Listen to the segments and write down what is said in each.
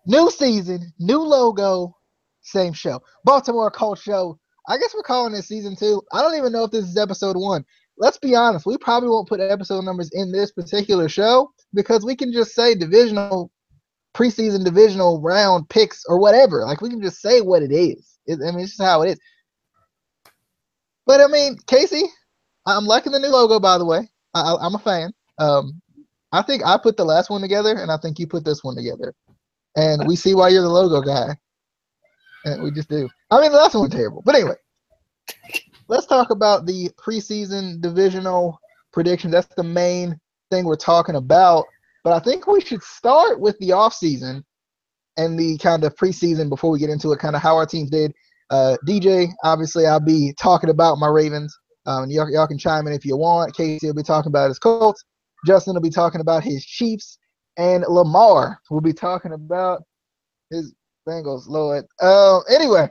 New season, new logo, same show. Baltimore Colts show. I guess we're calling this season 2. I don't even know if this is episode 1. Let's be honest. We probably won't put episode numbers in this particular show because we can just say preseason divisional round picks or whatever. Like, we can just say what it is. It's just how it is. But, Casey, I'm liking the new logo, by the way. I'm a fan. I think I put the last one together, and I think you put this one together. And we see why you're the logo guy. And we just do. The last one was terrible. But anyway, let's talk about the preseason divisional predictions. That's the main thing we're talking about. But I think we should start with the offseason and the kind of preseason before we get into it, kind of how our teams did. DJ, obviously, I'll be talking about my Ravens. Y'all can chime in if you want. Casey will be talking about his Colts. Justin will be talking about his Chiefs. And Lamar will be talking about his Bengals. Lord. Anyway.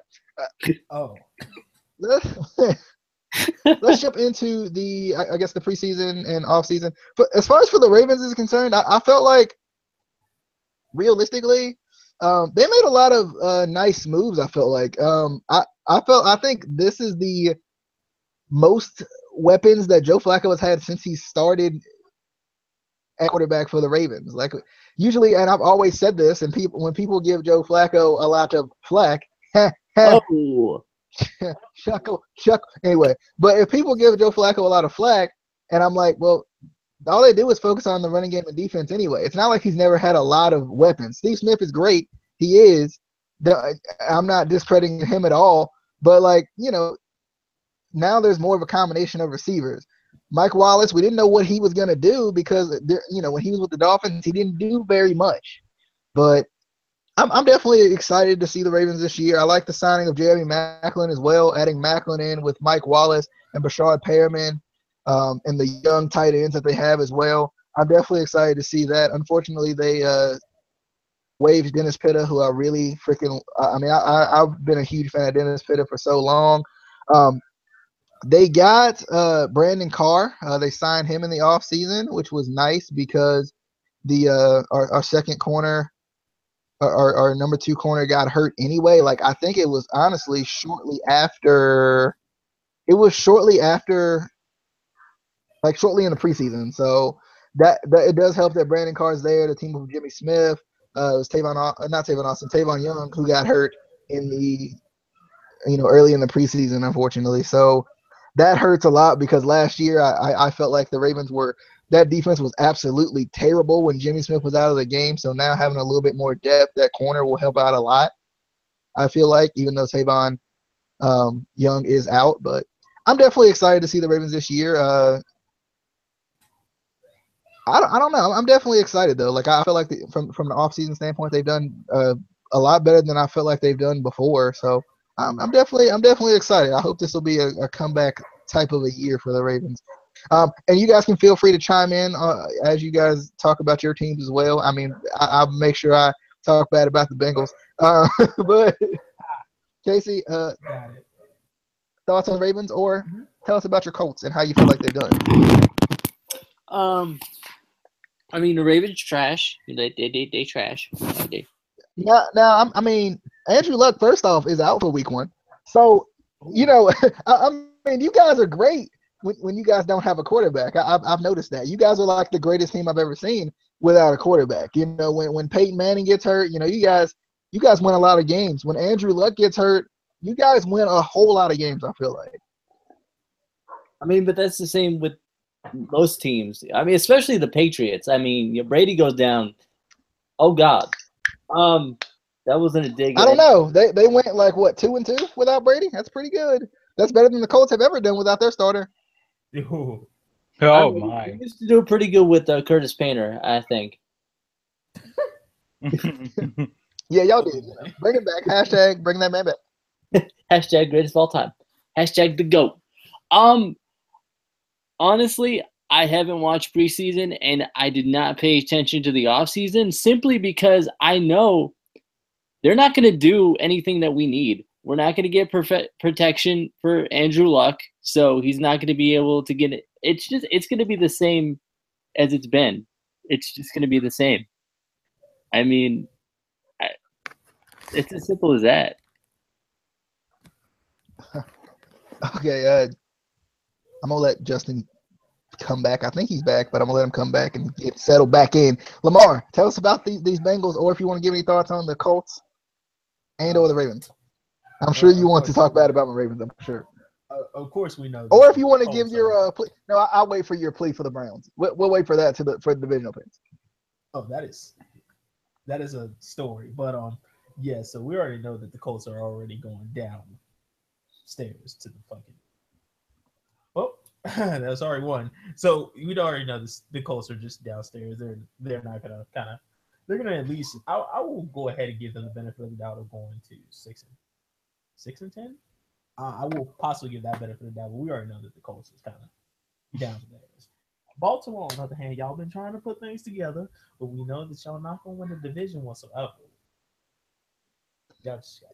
Let's jump into the preseason and offseason. But as far as for the Ravens is concerned, I felt like realistically, they made a lot of nice moves. I felt like I think this is the most weapons that Joe Flacco has had since he started at quarterback for the Ravens. Like usually, and I've always said this, and when people give Joe Flacco a lot of flack, oh. Shuckle. Anyway, but if people give Joe Flacco a lot of flack, and I'm like, well, all they do is focus on the running game and defense anyway. It's not like he's never had a lot of weapons. Steve Smith is great. He is. I'm not discrediting him at all. But, now there's more of a combination of receivers. Mike Wallace, we didn't know what he was going to do because, when he was with the Dolphins, he didn't do very much. But I'm definitely excited to see the Ravens this year. I like the signing of Jeremy Maclin as well, adding Maclin in with Mike Wallace and Bashard Perriman and the young tight ends that they have as well. I'm definitely excited to see that. Unfortunately, they waived Dennis Pitta, who I really freaking – I've been a huge fan of Dennis Pitta for so long. They got Brandon Carr. They signed him in the offseason, which was nice because our second corner – our number 2 corner got hurt anyway. Like I think it was honestly shortly after, shortly in the preseason. So that it does help that Brandon Carr's there. The team of Jimmy Smith, it was Tavon Young who got hurt in the early in the preseason, unfortunately. So that hurts a lot because last year I felt like the Ravens that defense was absolutely terrible when Jimmy Smith was out of the game. So now having a little bit more depth, that corner will help out a lot. I feel like, even though Tavon Young is out, but I'm definitely excited to see the Ravens this year. I don't know. I'm definitely excited though. Like I feel like from the offseason standpoint, they've done a lot better than I felt like they've done before. So I'm definitely excited. I hope this will be a comeback type of a year for the Ravens. And you guys can feel free to chime in as you guys talk about your teams as well. I'll make sure I talk bad about the Bengals. But Casey, thoughts on the Ravens, or tell us about your Colts and how you feel like they've done. The Ravens trash. They trash. Now, Andrew Luck, first off, is out for week 1. So, you guys are great when you guys don't have a quarterback. I've noticed that. You guys are like the greatest team I've ever seen without a quarterback. When Peyton Manning gets hurt, you guys win a lot of games. When Andrew Luck gets hurt, you guys win a whole lot of games, I feel like. But that's the same with most teams. Especially the Patriots. Brady goes down. Oh, God. That wasn't a dig. I don't know. They went like, what, 2-2 without Brady? That's pretty good. That's better than the Colts have ever done without their starter. Ooh. My! We used to do pretty good with Curtis Painter, I think. Yeah, y'all did. Bring it back. Hashtag bring that man back. Hashtag greatest of all time. Hashtag the GOAT. Honestly, I haven't watched preseason, and I did not pay attention to the offseason simply because I know they're not going to do anything that we need. We're not going to get protection for Andrew Luck, so he's not going to be able to get it. It's going to be the same as it's been. It's just going to be the same. It's as simple as that. Okay, I'm gonna let Justin come back. I think he's back, but I'm gonna let him come back and get settled back in. Lamar, tell us about these Bengals, or if you want to give any thoughts on the Colts and or the Ravens. I'm sure you Of want to course, talk bad about the Ravens. I'm sure. of course, we know. Or if the you want to give Colts your are- plea. No, I'll wait for your plea for the Browns. We'll wait for that for the divisional picks. Oh, that is a story, but yeah. So we already know that the Colts are already going downstairs to the fucking. Oh, that's already one. So we'd already know this. The Colts are just downstairs. They're not gonna kind of. They're gonna at least. I will go ahead and give them the benefit of the doubt of going to 6-10. I will possibly give that benefit of the doubt, but we already know that the Colts is kind of down there. Baltimore, on the other hand, y'all been trying to put things together, but we know that y'all not gonna win the division whatsoever.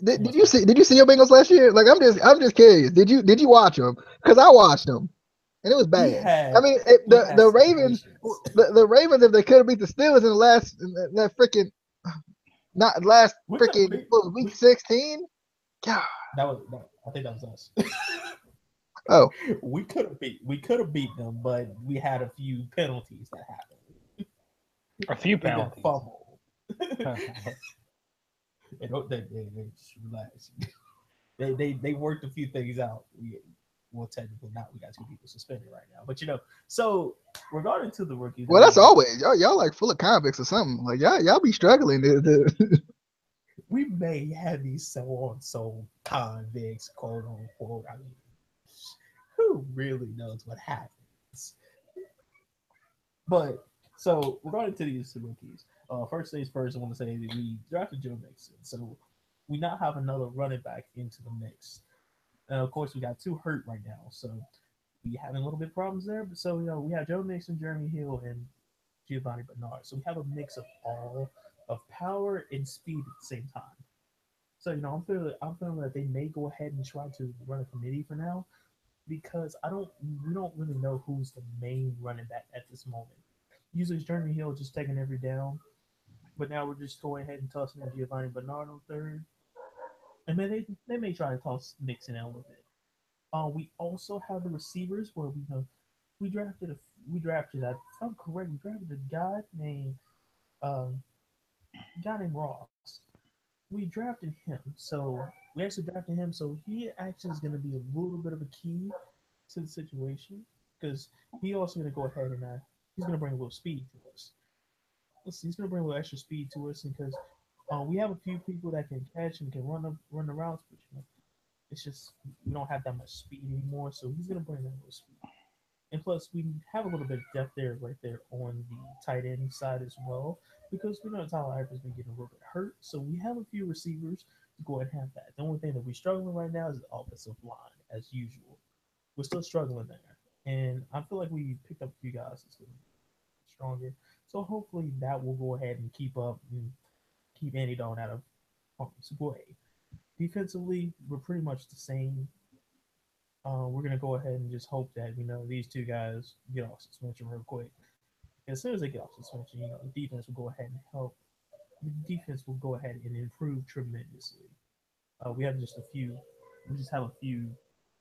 Did you see your Bengals last year? Like I'm just curious. Did you watch them? Because I watched them and it was bad. I mean, the Ravens, the Ravens, if they could have beat the Steelers in the last that freaking not last freaking week 16. God. I think that was us. Oh, we could have beat them, but we had a few penalties that happened. A few penalties. Fumble. They just relax. They worked a few things out. Well, technically not. We got 2 people suspended right now, but So regarding to the rookies, well, that's always y'all like full of convicts or something. Like y'all be struggling. We may have these so convicts, quote unquote. I mean, who really knows what happens? But so regarding to these rookies, first things first, I want to say that we drafted Joe Mixon, so we now have another running back into the mix. Of course, we got 2 hurt right now, so we having a little bit of problems there. But so we have Joe Mixon, Jeremy Hill, and Giovanni Bernard. So we have a mix of all of power and speed at the same time. So I'm feeling that they may go ahead and try to run a committee for now, because we don't really know who's the main running back at this moment. Usually it's Jeremy Hill just taking every down, but now we're just going ahead and tossing in Giovanni Bernard on third. And then they may try to toss Mixon out a little bit. We also have the receivers where we drafted if I'm correct, we drafted a guy named Ross. We drafted him, so we actually drafted him, so he actually is going to be a little bit of a key to the situation, because he also going to go ahead and he's going to bring a little speed to us. He's going to bring a little extra speed to us, because we have a few people that can catch and can run the routes, but it's just we don't have that much speed anymore. So he's going to bring that little speed, and plus we have a little bit of depth there, right there on the tight end side as well, because we know Tyler Eifert's been getting a little bit hurt. So we have a few receivers to go ahead and have that. The only thing that we're struggling right now is the offensive line, as usual. We're still struggling there, and I feel like we picked up a few guys that's going to be stronger. So hopefully that will go ahead and keep up and keep Andy Dalton out of harm's way. Defensively, we're pretty much the same. We're going to go ahead and just hope that these 2 guys get off suspension real quick. As soon as they get off suspension, the defense will go ahead and help. The defense will go ahead and improve tremendously. We just have a few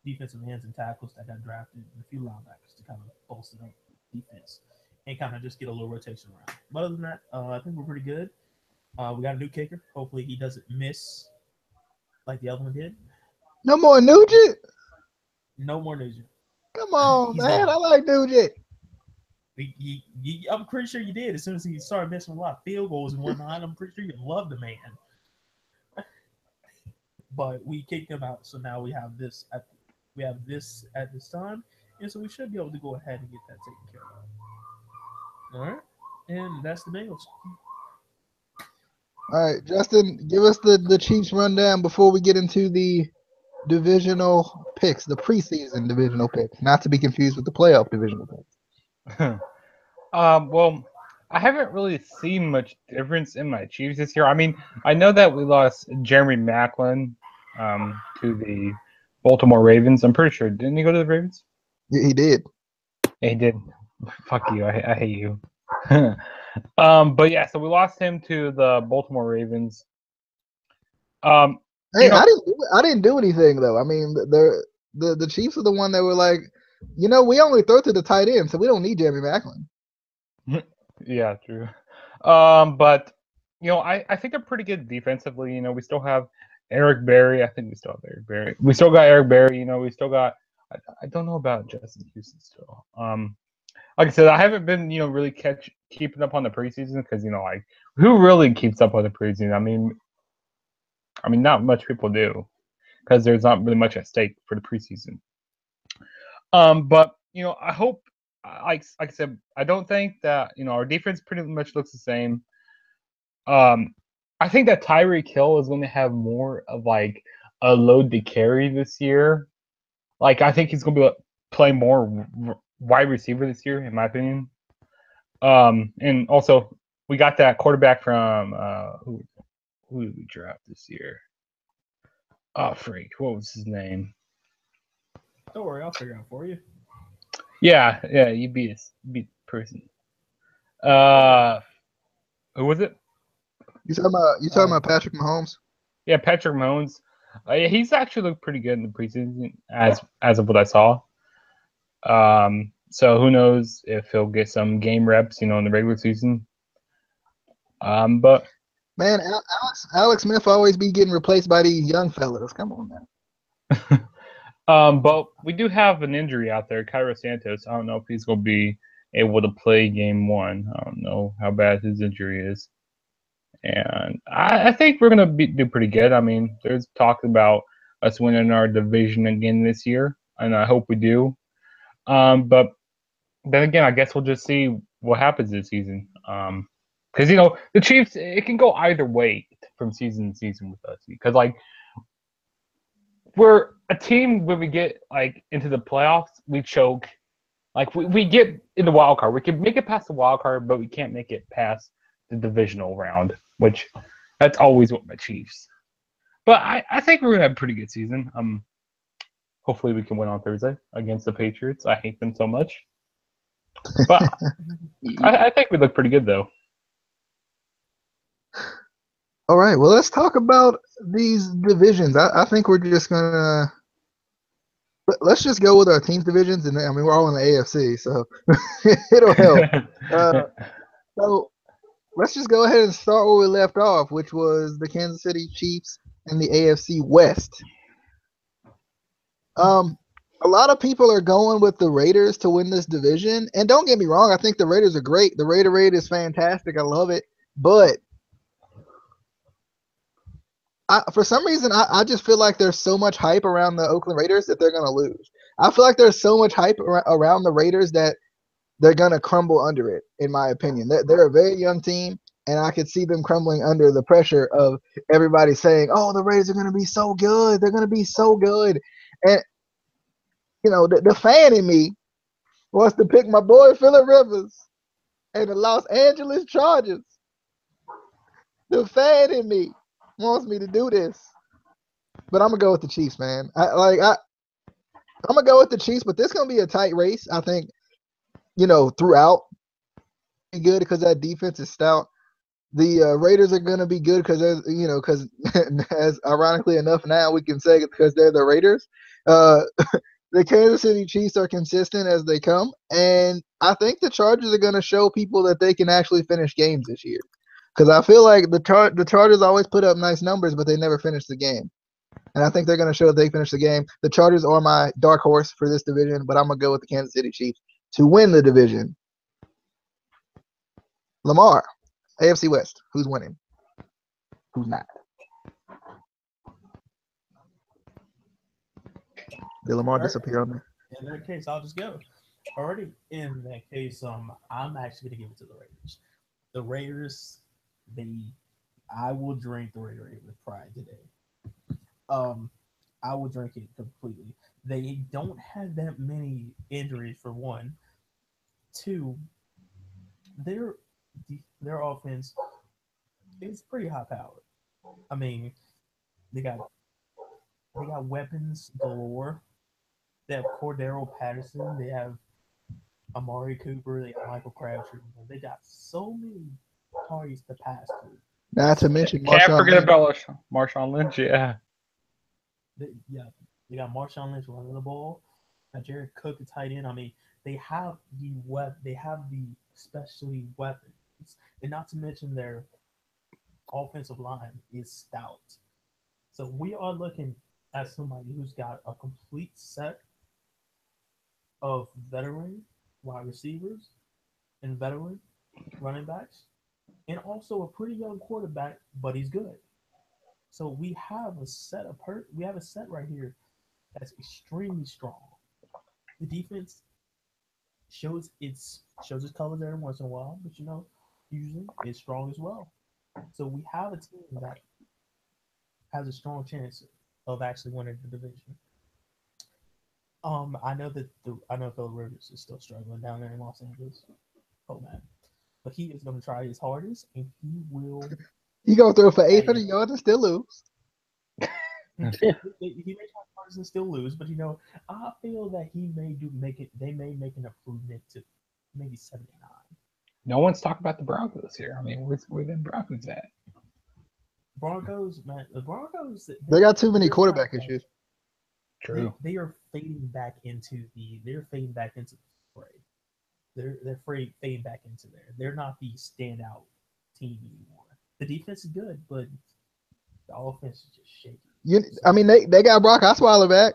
defensive ends and tackles that got drafted, and a few linebackers to kind of bolster up defense and kind of just get a little rotation around. But other than that, I think we're pretty good. We got a new kicker. Hopefully he doesn't miss like the other one did. No more Nugent. No more Nugent. Come on, man. Gone. I like Nugent. I'm pretty sure you did. As soon as he started missing a lot of field goals and whatnot, I'm pretty sure you love the man. But we kicked him out, so now we have this at this time, and so we should be able to go ahead and get that taken care of. All right, and that's the Bengals. All right, Justin, give us the Chiefs rundown before we get into the divisional picks, the preseason divisional picks, not to be confused with the playoff divisional picks. Well, I haven't really seen much difference in my Chiefs this year. I mean, I know that we lost Jeremy Maclin to the Baltimore Ravens. I'm pretty sure. Didn't he go to the Ravens? Yeah, he did. Yeah, he did. Fuck you. I hate you. But yeah, so we lost him to the Baltimore Ravens. Hey, know, I didn't do anything though. I mean, the Chiefs are the one that were like, we only throw to the tight end, so we don't need Jeremy Maclin. yeah, true. But I think they're pretty good defensively. We still have Eric Berry. I think we still have Eric Berry. We still got Eric Berry. We still got. I don't know about Justin Houston still. Like I said, I haven't been really keeping up on the preseason because like who really keeps up on the preseason? I mean, not much people do because there's not really much at stake for the preseason. But I hope, like I said, I don't think that our defense pretty much looks the same. I think that Tyreek Hill is going to have more of like a load to carry this year. Like I think he's going to be play more wide receiver this year, in my opinion. And also we got that quarterback from who did we draft this year? Oh, freak! What was his name? Don't worry, I'll figure it out for you. Yeah, you beat the person. Who was it? You talking about Patrick Mahomes? Yeah, Patrick Mahomes. He's actually looked pretty good in the preseason, as of what I saw. So who knows if he'll get some game reps, in the regular season. But Man, Alex Smith always be getting replaced by these young fellas. Come on, man. but we do have an injury out there, Cairo Santos. I don't know if he's going to be able to play game 1. I don't know how bad his injury is. And I think we're going to do pretty good. I mean, there's talk about us winning our division again this year, and I hope we do. But then again, I guess we'll just see what happens this season. Because, the Chiefs, it can go either way from season to season with us. Because, like, we're a team when we get, like, into the playoffs, we choke. Like, we get in the wild card. We can make it past the wild card, but we can't make it past the divisional round, which that's always what my Chiefs. But I think we're going to have a pretty good season. Hopefully we can win on Thursday against the Patriots. I hate them so much. But I think we look pretty good, though. All right, well, let's talk about these divisions. I think we're just gonna let's just go with our teams divisions, and I mean we're all in the AFC, so it'll help. So let's just go ahead and start where we left off, which was the Kansas City Chiefs and the AFC West. A lot of people are going with the Raiders to win this division, and don't get me wrong, I think the Raiders are great. The Raider raid is fantastic. I love it, but for some reason, I just feel like there's so much hype around the Oakland Raiders that they're going to lose. I feel like there's so much hype around the Raiders that they're going to crumble under it, in my opinion. They're a very young team, and I could see them crumbling under the pressure of everybody saying, oh, the Raiders are going to be so good. They're going to be so good. And, the fan in me wants to pick my boy Phillip Rivers and the Los Angeles Chargers. The fan in me wants me to do this. But I'm gonna go with the Chiefs, man. I'm gonna go with the Chiefs, but this is gonna be a tight race. I think, throughout, be good because that defense is stout. The Raiders are gonna be good because because as ironically enough now we can say it because they're the Raiders. The Kansas City Chiefs are consistent as they come, and I think the Chargers are gonna show people that they can actually finish games this year. Because I feel like the Chargers always put up nice numbers, but they never finish the game. And I think they're going to show that they finish the game. The Chargers are my dark horse for this division, but I'm going to go with the Kansas City Chiefs to win the division. Lamar, AFC West. Who's winning? Who's not? Did Lamar disappear on me? In that case, I'll just go. Already in that case, I'm actually going to give it to the Raiders. The Raiders, I will drink the Raider with pride today. I will drink it completely. They don't have that many injuries for one. Two, their offense is pretty high powered. I mean, they got weapons galore. They have Cordero Patterson. They have Amari Cooper. They have Michael Crabtree. They got so many parties to pass to. Not to mention Can't Marshawn forget Lynch. about Marshawn Lynch. Yeah. They got Marshawn Lynch running the ball. Got Jared Cook, the tight end. I mean, they have the especially weapons, and not to mention their offensive line is stout. So we are looking at somebody who's got a complete set of veteran wide receivers and veteran running backs, and also a pretty young quarterback, but he's good. So we have a set right here that's extremely strong. The defense shows its colors every once in a while, but usually it's strong as well. So we have a team that has a strong chance of actually winning the division. I know Phil Rivers is still struggling down there in Los Angeles. Oh man, but he is going to try his hardest, and he will. He gonna throw for 800 yards and still lose. He may try his hardest and still lose, but I feel that he may make it. They may make an improvement to maybe 79. No one's talking about the Broncos here. I mean, where the Broncos at? Broncos, man, the Broncos. They got too many quarterback issues. True. They are fading back into the. They're fading back into the fray. They're fading back into there. They're not the standout team anymore. The defense is good, but the offense is just shaky. I mean, they got Brock Osweiler back.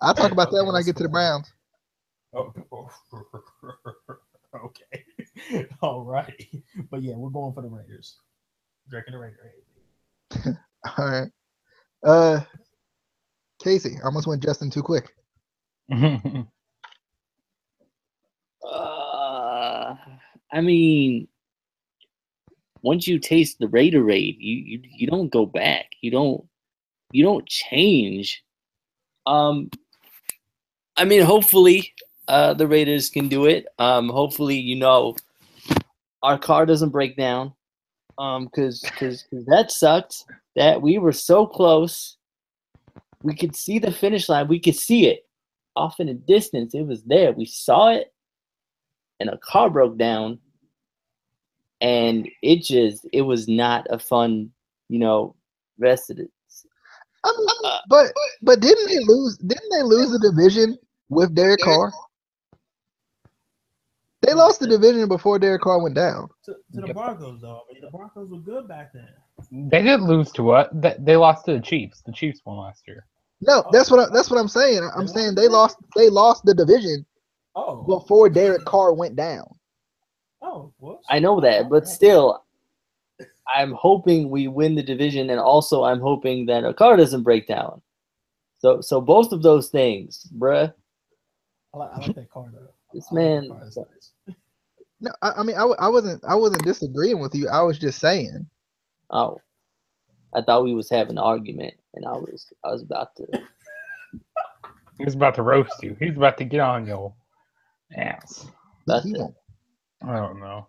I'll talk about that when I get to the Browns. Oh, okay. All right. But yeah, we're going for the Raiders. Drinking the Raider. All right. Casey, I almost went Justin too quick. I mean, once you taste the Raider raid, you don't go back. You don't change. I mean, hopefully, the Raiders can do it. Hopefully, our car doesn't break down. Because that sucked. That we were so close. We could see the finish line. We could see it off in the distance. It was there. We saw it, and a car broke down. And it was not a fun, rest of it. I mean, but didn't they lose? Didn't they lose the division with Derek Carr? They lost the division before Derek Carr went down. To the Broncos, though. I mean, the Broncos were good back then. They did lose to what? They lost to the Chiefs. The Chiefs won last year. No, that's what I'm saying. I'm saying they lost the division before Derek Carr went down. Oh, whoops. I know that, but still, I'm hoping we win the division, and also I'm hoping that a car doesn't break down. So both of those things, bruh. I like that car though. This man. No, I mean I wasn't disagreeing with you. I was just saying. Oh, I thought we was having an argument, and I was about to. He was about to roast you. He's about to get on your ass. About to. I don't know.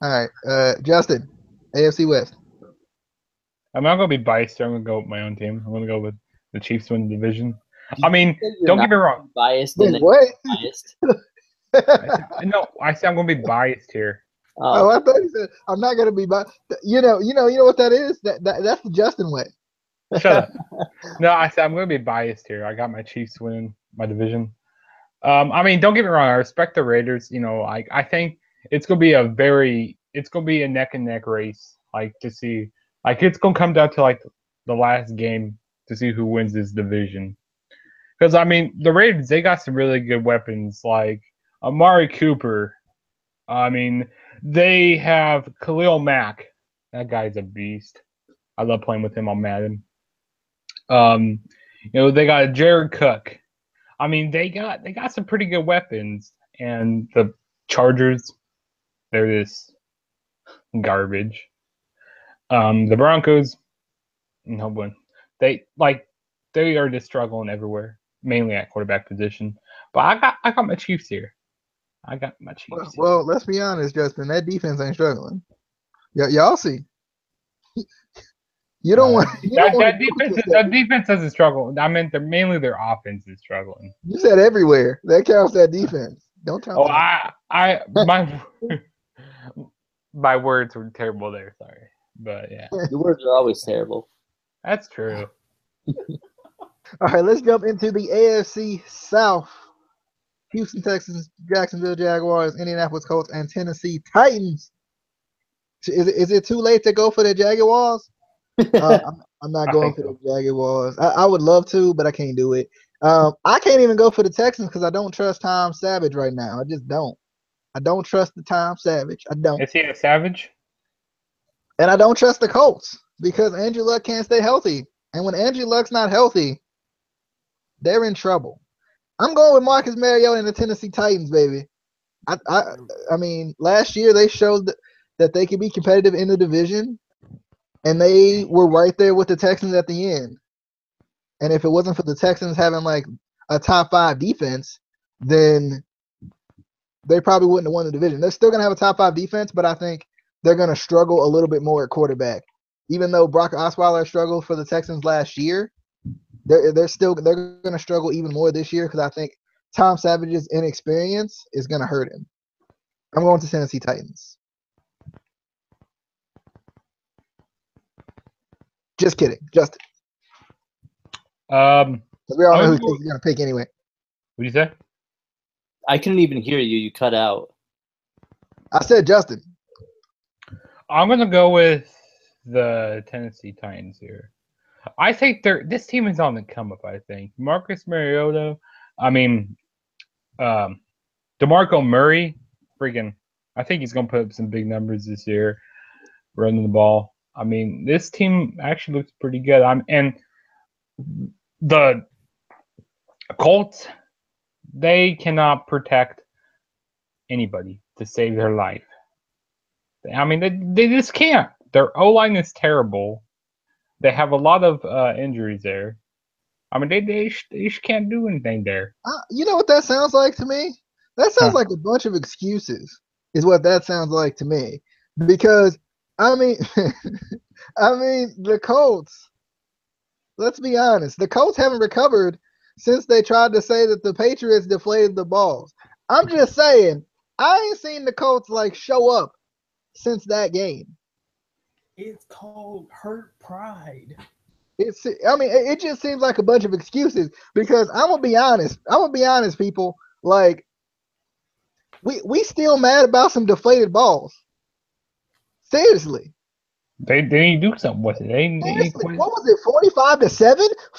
All right, Justin, AFC West. I'm not gonna be biased here. I'm gonna go with my own team. I'm gonna go with the Chiefs win the division. I mean, don't get me wrong. Biased. Wait, what? Biased. No, I said I'm gonna be biased here. Oh, I thought you said I'm not gonna be biased. You know what that is? That's the Justin way. Shut up. No, I said I'm gonna be biased here. I got my Chiefs winning my division. I mean, don't get me wrong. I respect the Raiders. I think it's gonna be a neck and neck race. To see, it's gonna come down to the last game to see who wins this division. Because I mean, the Raiders, they got some really good weapons like Amari Cooper. I mean, they have Khalil Mack. That guy's a beast. I love playing with him on Madden. They got Jared Cook. I mean, they got some pretty good weapons, and the Chargers, they're this garbage. The Broncos, no one. They are just struggling everywhere, mainly at quarterback position. But I got my Chiefs here. I got my Chiefs. Well, let's be honest, Justin. That defense ain't struggling. Y'all see. You don't want that defense doesn't struggle. I meant mainly their offense is struggling. You said everywhere. That counts that defense. Don't count. My words were terrible there. Sorry, but yeah, Your words are always terrible. that's true. All right, let's jump into the AFC South. Houston Texans, Jacksonville Jaguars, Indianapolis Colts, and Tennessee Titans. Is it too late to go for the Jaguars? I'm not I going think for so. the Jaguars. I would love to, but I can't do it. I can't even go for the Texans because I don't trust Tom Savage right now. I just don't. I don't trust the Tom Savage. I don't. Is he a savage? And I don't trust the Colts because Andrew Luck can't stay healthy. And when Andrew Luck's not healthy, they're in trouble. I'm going with Marcus Mariota and the Tennessee Titans, baby. I mean, last year they showed that they could be competitive in the division, and they were right there with the Texans at the end. And if it wasn't for the Texans having like a top 5 defense, then they probably wouldn't have won the division. They're still gonna have a top 5 defense, but I think they're gonna struggle a little bit more at quarterback. Even though Brock Osweiler struggled for the Texans last year, they're gonna struggle even more this year because I think Tom Savage's inexperience is gonna hurt him. I'm going to Tennessee Titans. Just kidding, Justin. Um, We all know I'm who he's gonna pick anyway. what do you say? I couldn't even hear you. You cut out. I said Justin. I'm gonna go with the Tennessee Titans here. I think this team is on the come up. I think Marcus Mariota. I mean, DeMarco Murray. Freaking, I think he's gonna put up some big numbers this year, running the ball. I mean, this team actually looks pretty good. And the Colts, they cannot protect anybody to save their life. I mean, they just can't. Their O-line is terrible. They have a lot of injuries there. I mean, they just can't do anything there. You know what that sounds like to me? That sounds Huh. like a bunch of excuses, is what that sounds like to me. Because I mean, I mean the Colts. Let's be honest. The Colts haven't recovered since they tried to say that the Patriots deflated the balls. I'm just saying, I ain't seen the Colts like show up since that game. It's called hurt pride. I mean, it just seems like a bunch of excuses because I'm gonna be honest. I'm gonna be honest, people. Like, we still mad about some deflated balls. Seriously. They need to do something with it. They need to Seriously. quit. What was it?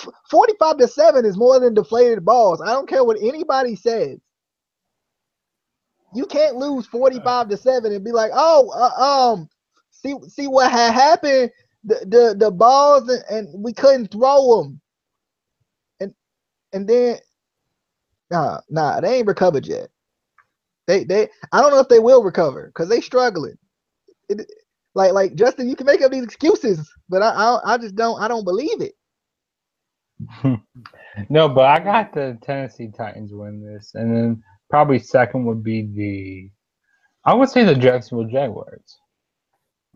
45-7? 45-7 is more than deflated balls. I don't care what anybody says. You can't lose 45-7 and be like, oh, see what had happened. The balls and we couldn't throw them. And then nah, they ain't recovered yet. They I don't know if they will recover because they struggling. Like Justin, you can make up these excuses, but I just don't believe it. No, but I got the Tennessee Titans win this, and then probably second would be I would say the Jacksonville Jaguars.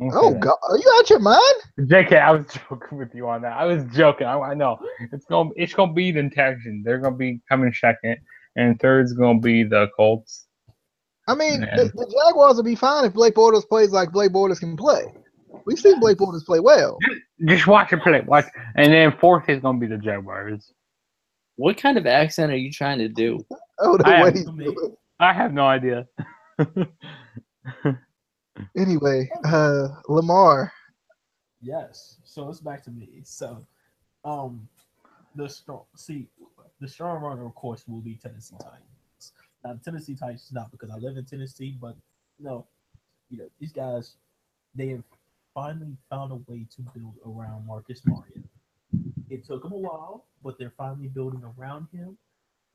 Oh God, are you out your mind? JK, I was joking with you on that. I was joking. I know it's gonna be the Texans. They're gonna be coming second, and third's gonna be the Colts. I mean, And the Jaguars will be fine if Blake Bortles plays like Blake Bortles can play. We've seen Blake Bortles play well. just watch it play. Watch, and then fourth is gonna be the Jaguars. What kind of accent are you trying to do? Oh, the I way am- he's doing. I have no idea. Anyway, Lamar. Yes. So it's back to me. So, the strong runner, of course, will be Tennessee Titans. Now, the Tennessee Titans, not because I live in Tennessee, but these guys, they have finally found a way to build around Marcus Mariota. It took them a while, but they're finally building around him,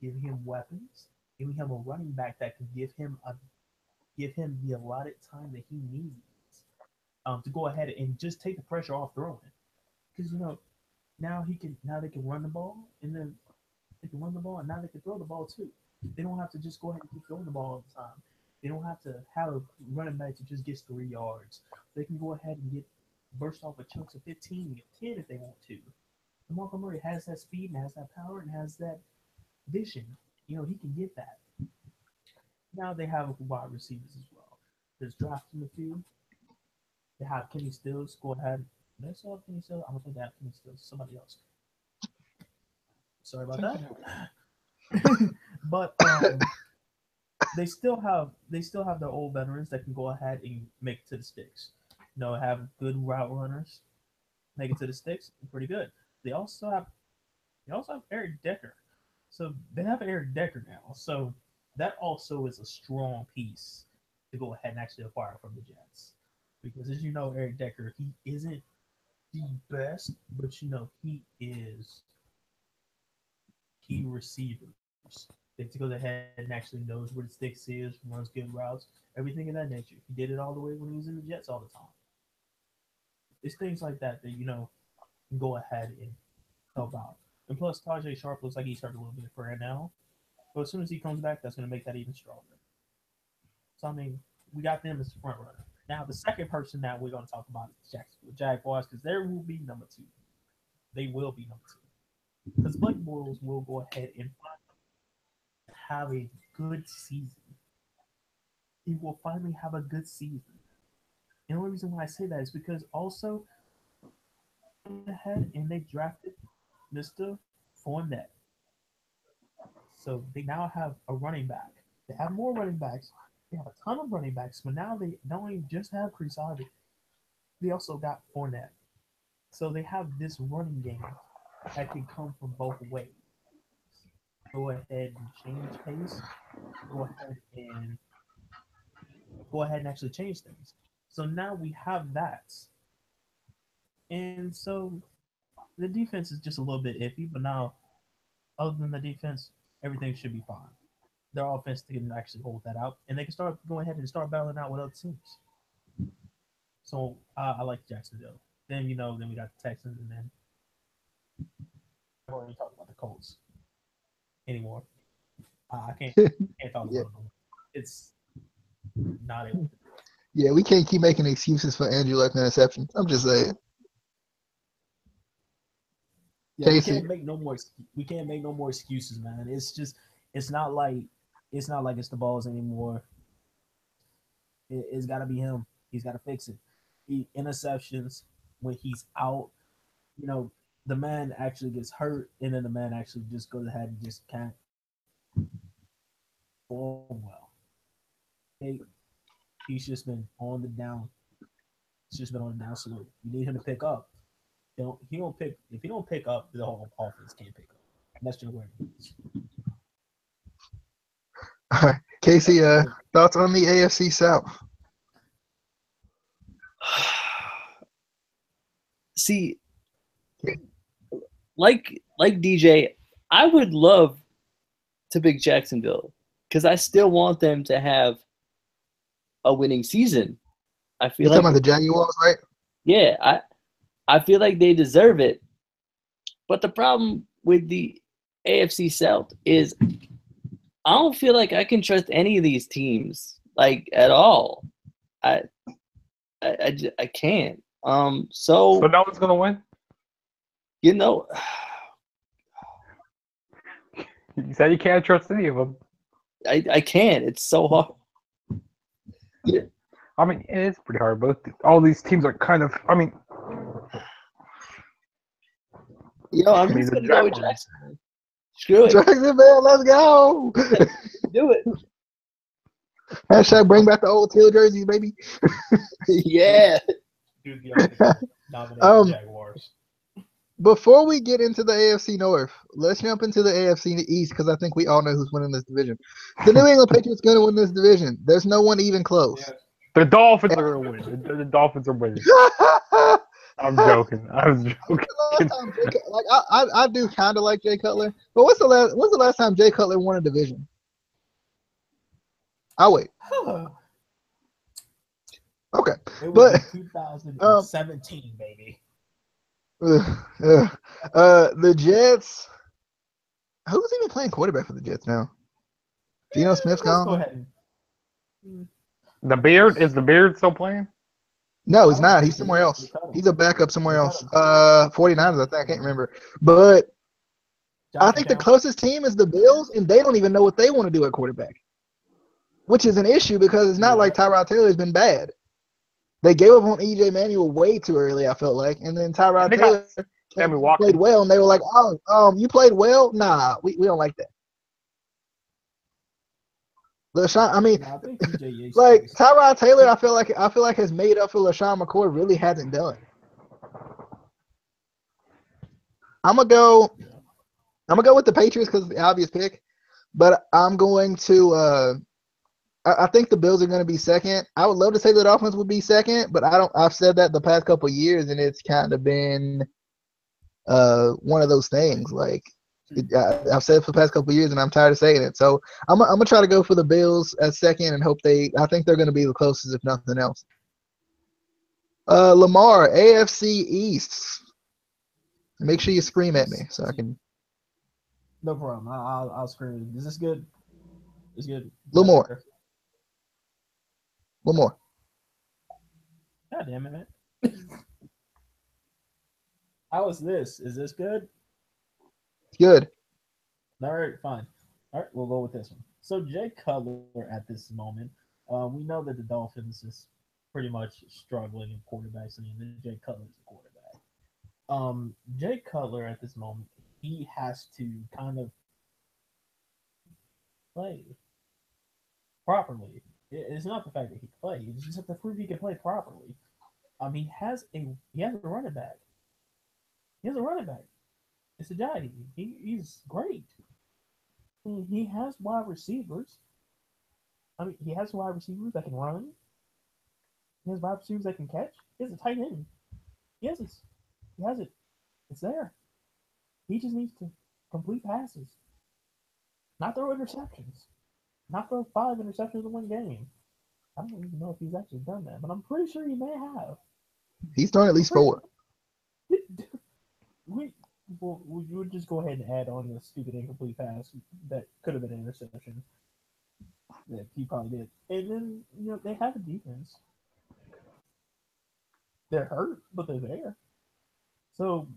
giving him weapons, giving him a running back that can give him the allotted time that he needs to go ahead and just take the pressure off throwing. Because now they can run the ball, and then they can run the ball, and now they can throw the ball too. They don't have to just go ahead and keep throwing the ball all the time. They don't have to have a running back that just gets 3 yards. They can go ahead and get burst off of chunks of 15, 10 if they want to. DeMarco Murray has that speed and has that power and has that vision. He can get that. Now they have wide receivers as well. There's drafting a few. They have Kenny Stills go ahead. Did I still have Kenny Stills? I'm gonna say that Kenny Stills. Somebody else. Sorry about that. But they still have their old veterans that can go ahead and make it to the sticks. Have good route runners, make it to the sticks, pretty good. They also have Eric Decker. So they have Eric Decker now. So that also is a strong piece to go ahead and actually acquire from the Jets. Because as you know, Eric Decker, he isn't the best, but he is key receivers. That goes ahead and actually knows where the sticks is, runs good routes, everything of that nature. He did it all the way when he was in the Jets all the time. It's things like that can go ahead and help out. And plus, Tajay Sharp looks like he's hurt a little bit for right now. But as soon as he comes back, that's going to make that even stronger. So, I mean, we got them as the front runner. Now, the second person that we're going to talk about is Jacksonville Jaguars, because there will be number 2. They will be number 2. Because Blake Bortles will go ahead and have a good season. He will finally have a good season. And the only reason why I say that is because also ahead and they drafted Mr. Fournette. So they now have a running back. They have more running backs. They have a ton of running backs, but now they not only just have Preseason, they also got Fournette. So they have this running game that can come from both ways. Go ahead and change pace. Go ahead and actually change things. So now we have that. And so the defense is just a little bit iffy, but now, other than the defense, everything should be fine. Their offense can actually hold that out, and they can start go ahead and start battling out with other teams. So I like Jacksonville. Then we got the Texans, and then we're already talking about the Colts anymore. I can't talk about them. It's not able to. Yeah, we can't keep making excuses for Andrew Luck interception. I'm just saying. Yeah, we can't make no more excuses, man. It's not like it's the balls anymore. It's got to be him. He's got to fix it. Interceptions when he's out, the man actually gets hurt, and then the man actually just goes ahead and just can't perform well. He's just been on the down. It's just been on the down slope. You need him to pick up. If he don't pick up, the whole offense can't pick up. That's just where it is. All right. Casey, thoughts on the AFC South? See, like DJ, I would love to pick Jacksonville because I still want them to have a winning season. I feel You're talking about the Jaguars, right? Yeah, I feel like they deserve it. But the problem with the AFC South is I don't feel like I can trust any of these teams like at all. I can't. So no one's gonna win. You said you can't trust any of them. I can't. It's so hard. Yeah. I mean, it is pretty hard. All these teams are kind of. I mean, I'm just gonna go with Jacksonville. Screw it. Jacksonville, let's go. Do it. Hashtag bring back the old teal jerseys, baby. Yeah. Jaguars. Before we get into the AFC North, let's jump into the AFC East because I think we all know who's winning this division. The New England Patriots going to win this division. There's no one even close. Yeah. The Dolphins are going to win. The Dolphins are winning. I'm joking. I was joking. I do kind of like Jay Cutler, but when's the last time Jay Cutler won a division? I'll wait. Okay, It but was 2017, baby. The Jets. Who's even playing quarterback for the Jets now? Geno Smith's gone. Go ahead. The Beard is the Beard still playing? No, he's not. He's somewhere else. He's a backup somewhere else. 49ers, I think. I can't remember. But I think the closest team is the Bills, and they don't even know what they want to do at quarterback, which is an issue because it's not like Tyrod Taylor's been bad. They gave up on EJ Manuel way too early, I felt like. And then Tyrod And they Taylor got Sammy Watkins. played well, and they were like, you played well? Nah, we don't like that. LaShawn, I mean, No, I think TJ Yates like is- Tyrod Taylor, I feel like has made up for LaShawn McCoy really hasn't done. I'm gonna go with the Patriots because it's the obvious pick, but I'm going to I think the Bills are going to be second. I would love to say the Dolphins would be second, but I don't. I've said that the past couple of years, and it's kind of been one of those things. Like I've said it for the past couple of years, and I'm tired of saying it. So I'm gonna try to go for the Bills at second, and hope I think they're going to be the closest, if nothing else. Lamar, AFC East. Make sure you scream at me so I can. No problem. I'll scream. Is this good? It's good. Lamar. Lamar. God damn it, man. How is this? Is this good? Good. All right, fine. All right, we'll go with this one. So Jay Cutler at this moment, we know that the Dolphins is pretty much struggling in quarterbacks, and then Jay Cutler's a quarterback. Jay Cutler at this moment, he has to kind of play properly. It's not the fact that he can play; it's just to prove he can play properly. He has a running back. He has a running back. It's a guy. He's great. He has wide receivers. He has wide receivers that can run. He has wide receivers that can catch. He has a tight end. He has it. He has it. It's there. He just needs to complete passes. Not throw interceptions. Not throw 5 interceptions in one game. I don't even know if he's actually done that, but I'm pretty sure he may have. He's thrown at least 4. We would just go ahead and add on the stupid incomplete pass that could have been an interception that he probably did. And then, they have a defense. They're hurt, but they're there. So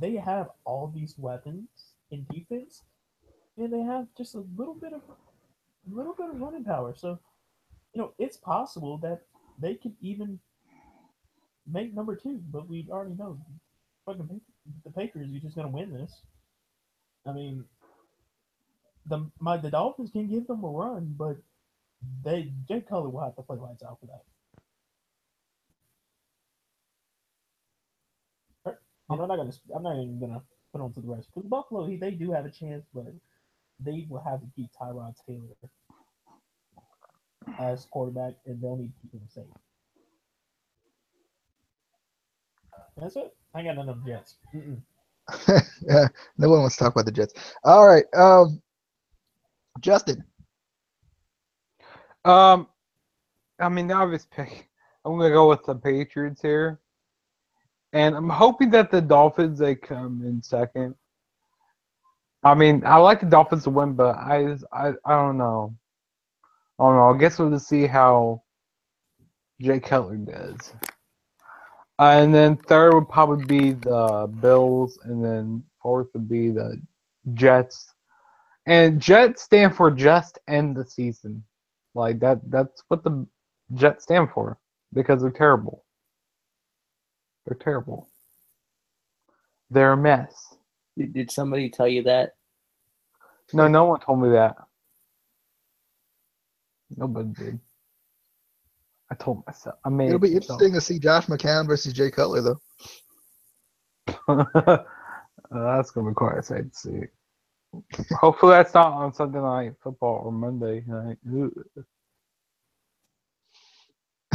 they have all these weapons in defense, and they have just a little bit of running power. So, it's possible that they could even make number 2, but we already know fucking the Patriots are just gonna win this. The Dolphins can give them a run, but Jay Cutler will have to play lights out for that. I'm not even gonna put on to the rest because Buffalo they do have a chance, but they will have to keep Tyrod Taylor as quarterback, and they'll need to keep him safe. That's it. I got none of the Jets. Yeah, no one wants to talk about the Jets. All right, Justin. The obvious pick. I'm gonna go with the Patriots here, and I'm hoping that the Dolphins they come in second. I like the Dolphins to win, but I don't know. I guess we'll just see how Jay Cutler does. And then third would probably be the Bills, and then fourth would be the Jets. And Jets stand for just end the season. Like that's what the Jets stand for because they're terrible. They're terrible. They're a mess. Did somebody tell you that? No, no one told me that. Nobody did. I told myself. It'll be interesting to see Josh McCown versus Jay Cutler, though. That's gonna be quite a sight to see. Hopefully, that's not on Sunday Night Football or Monday night.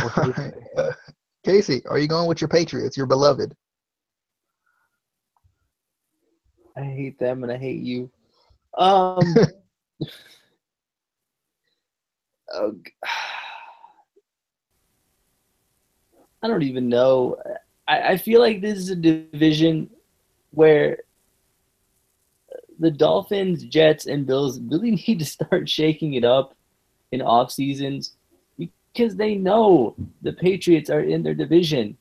Or Tuesday. Casey, are you going with your Patriots, your beloved? I hate them and I hate you. I don't even know. I feel like this is a division where the Dolphins, Jets, and Bills really need to start shaking it up in off seasons because they know the Patriots are in their division,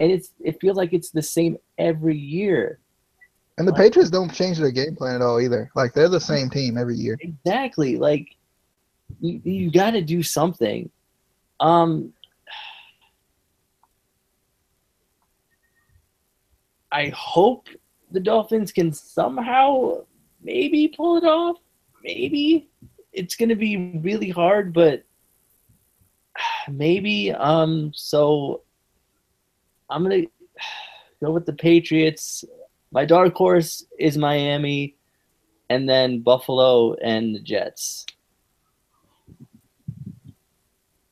and it feels like it's the same every year. And the Patriots don't change their game plan at all either. Like they're the same team every year. Exactly. Like you got to do something. I hope the Dolphins can somehow maybe pull it off. Maybe it's going to be really hard, but maybe. So I'm going to go with the Patriots. My dark horse is Miami, and then Buffalo and the Jets.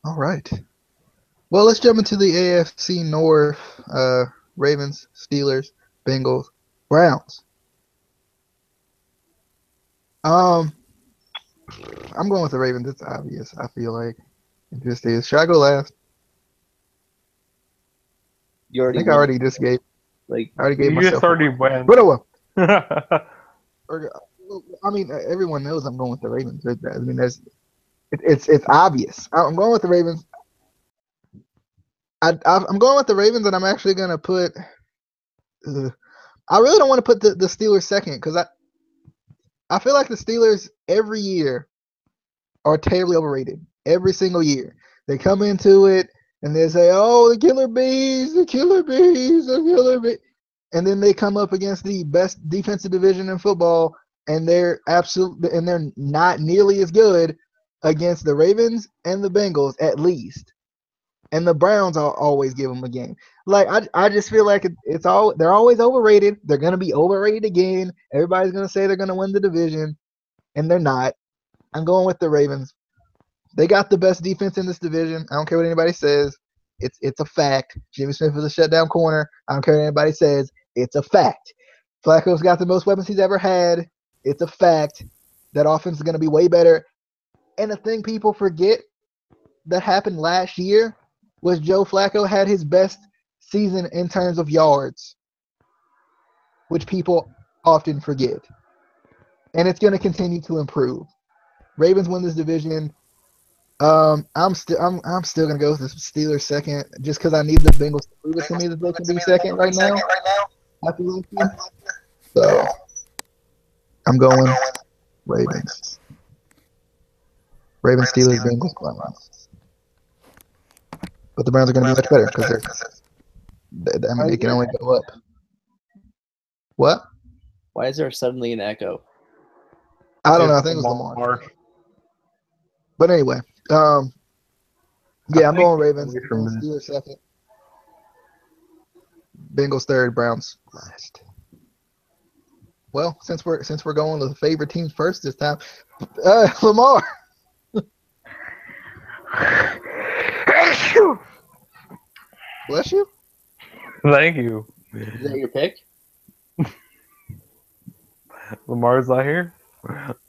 All right. Well, let's jump into the AFC North. Ravens, Steelers, Bengals, Browns. I'm going with the Ravens. It's obvious. I feel like it just is. Should I go last? You already I think I already just gave. like I already gave You myself. just already went. But oh well. I mean, everyone knows I'm going with the Ravens. I mean, it's obvious. I'm going with the Ravens. I'm going with the Ravens, and I'm actually gonna put. I really don't want to put the Steelers second because I feel like the Steelers every year are terribly overrated. Every single year, they come into it and they say, "Oh, the killer bees, the killer bees, the killer bees," and then they come up against the best defensive division in football, and they're not nearly as good against the Ravens and the Bengals at least. And the Browns always give them a game. Like I just feel like they're always overrated. They're gonna be overrated again. Everybody's gonna say they're gonna win the division, and they're not. I'm going with the Ravens. They got the best defense in this division. I don't care what anybody says. It's a fact. Jimmy Smith is a shutdown corner. I don't care what anybody says. It's a fact. Flacco's got the most weapons he's ever had. It's a fact. That offense is gonna be way better. And the thing people forget that happened last year was Joe Flacco had his best season in terms of yards, which people often forget. And it's going to continue to improve. Ravens win this division. I'm still going to go with the Steelers second, just because I need the Bengals to prove it to me that they can be second right now. I feel like so. I'm going Ravens. Ravens, Steelers, Bengals, Browns. But the Browns are going to be much better because they can only go up. What? Why is there suddenly an echo? I don't know. I think it was Lamar. But anyway, yeah, I'm going Ravens. Steelers second. Bengals third. Browns last. Well, since we're going to the favorite teams first this time, Lamar. Bless you. Thank you. Is that your pick? Lamar's not here.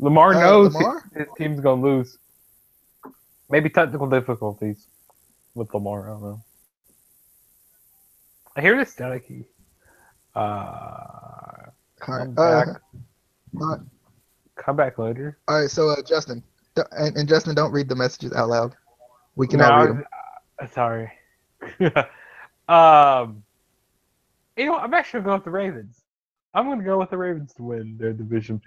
Lamar knows Lamar? his team's gonna lose. Maybe technical difficulties with Lamar. I don't know. I hear this staticky. Come back. Come back later. All right. So Justin, and Justin, don't read the messages out loud. We can No, all read them. Sorry. You know, I'm actually going with the Ravens. I'm going to go with the Ravens to win their division.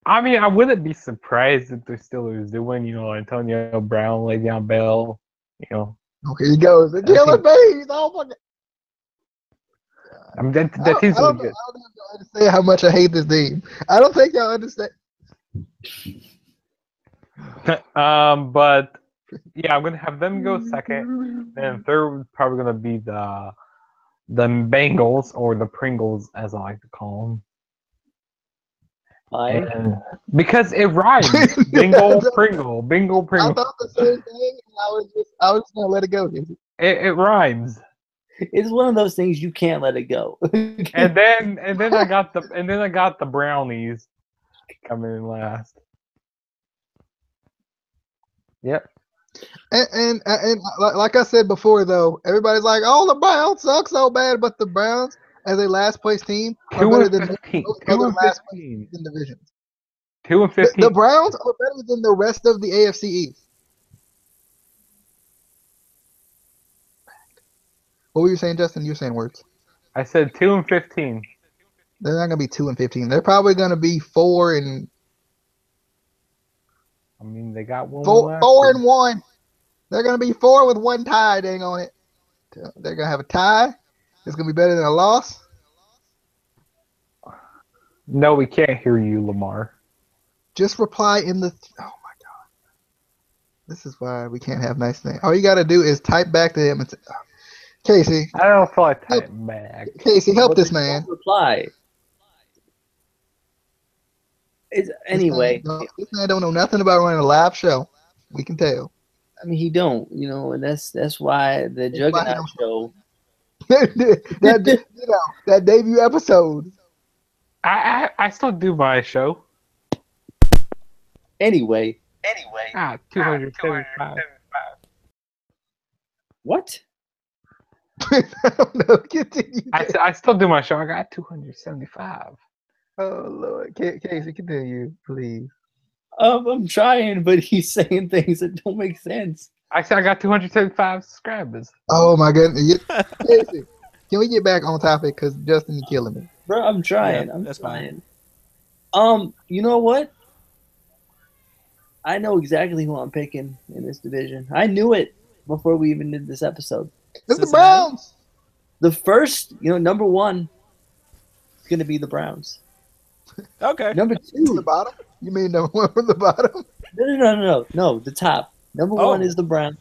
I mean, I wouldn't be surprised if the Steelers do win. You know, Antonio Brown, Le'Veon Bell. You know. Okay, he goes. The killer bees. Oh my God. I mean, that team's really good. I don't know if y'all understand how much I hate this team. I don't think y'all understand. But yeah, I'm gonna have them go second, and third is probably gonna be the Bengals or the Pringles, as I like to call them. Why? Because it rhymes. Bingle, Pringle, Bingle, Pringle. I thought the same thing. I was just gonna let it go. It rhymes. It's one of those things you can't let it go. and then I got the Brownies coming in last. Yep. And like I said before, though, everybody's like, "Oh, the Browns suck so bad," but the Browns, as a last place team, are better than most other last place in divisions. 2-15. The Browns are better than the rest of the AFC East. What were you saying, Justin? You were saying words. I said 2-15. They're not gonna be 2-15. They're probably gonna be 4 and. I mean, they got one. 4-1. They're gonna be 4 with one tie. Dang on it. They're gonna have a tie. It's gonna be better than a loss. No, we can't hear you, Lamar. Just reply in the. Oh my God. This is why we can't have nice things. All you got to do is type back to him and say, Casey. I don't feel like typing back. Casey, help But this they man. don't reply. Anyway, This man don't know nothing about running a live show. We can tell. I mean, he don't, and that's why the That's why he Juggernaut show. that debut episode. I still do my show. Anyway, 275. what? I don't know. Continue. I still do my show. I got 275. Oh Lord, Casey, continue, please. I'm trying, but he's saying things that don't make sense. I said I got 275 subscribers. Oh my goodness, Casey, can we get back on topic? Because Justin, you're killing me. Bro, I'm trying. Yeah, I'm that's trying. You know what? I know exactly who I'm picking in this division. I knew it before we even did this episode. It's the Browns. The first, number one is going to be the Browns. Okay. Number From the two. bottom? You mean number one from the bottom? No, the top. Number one is the Browns.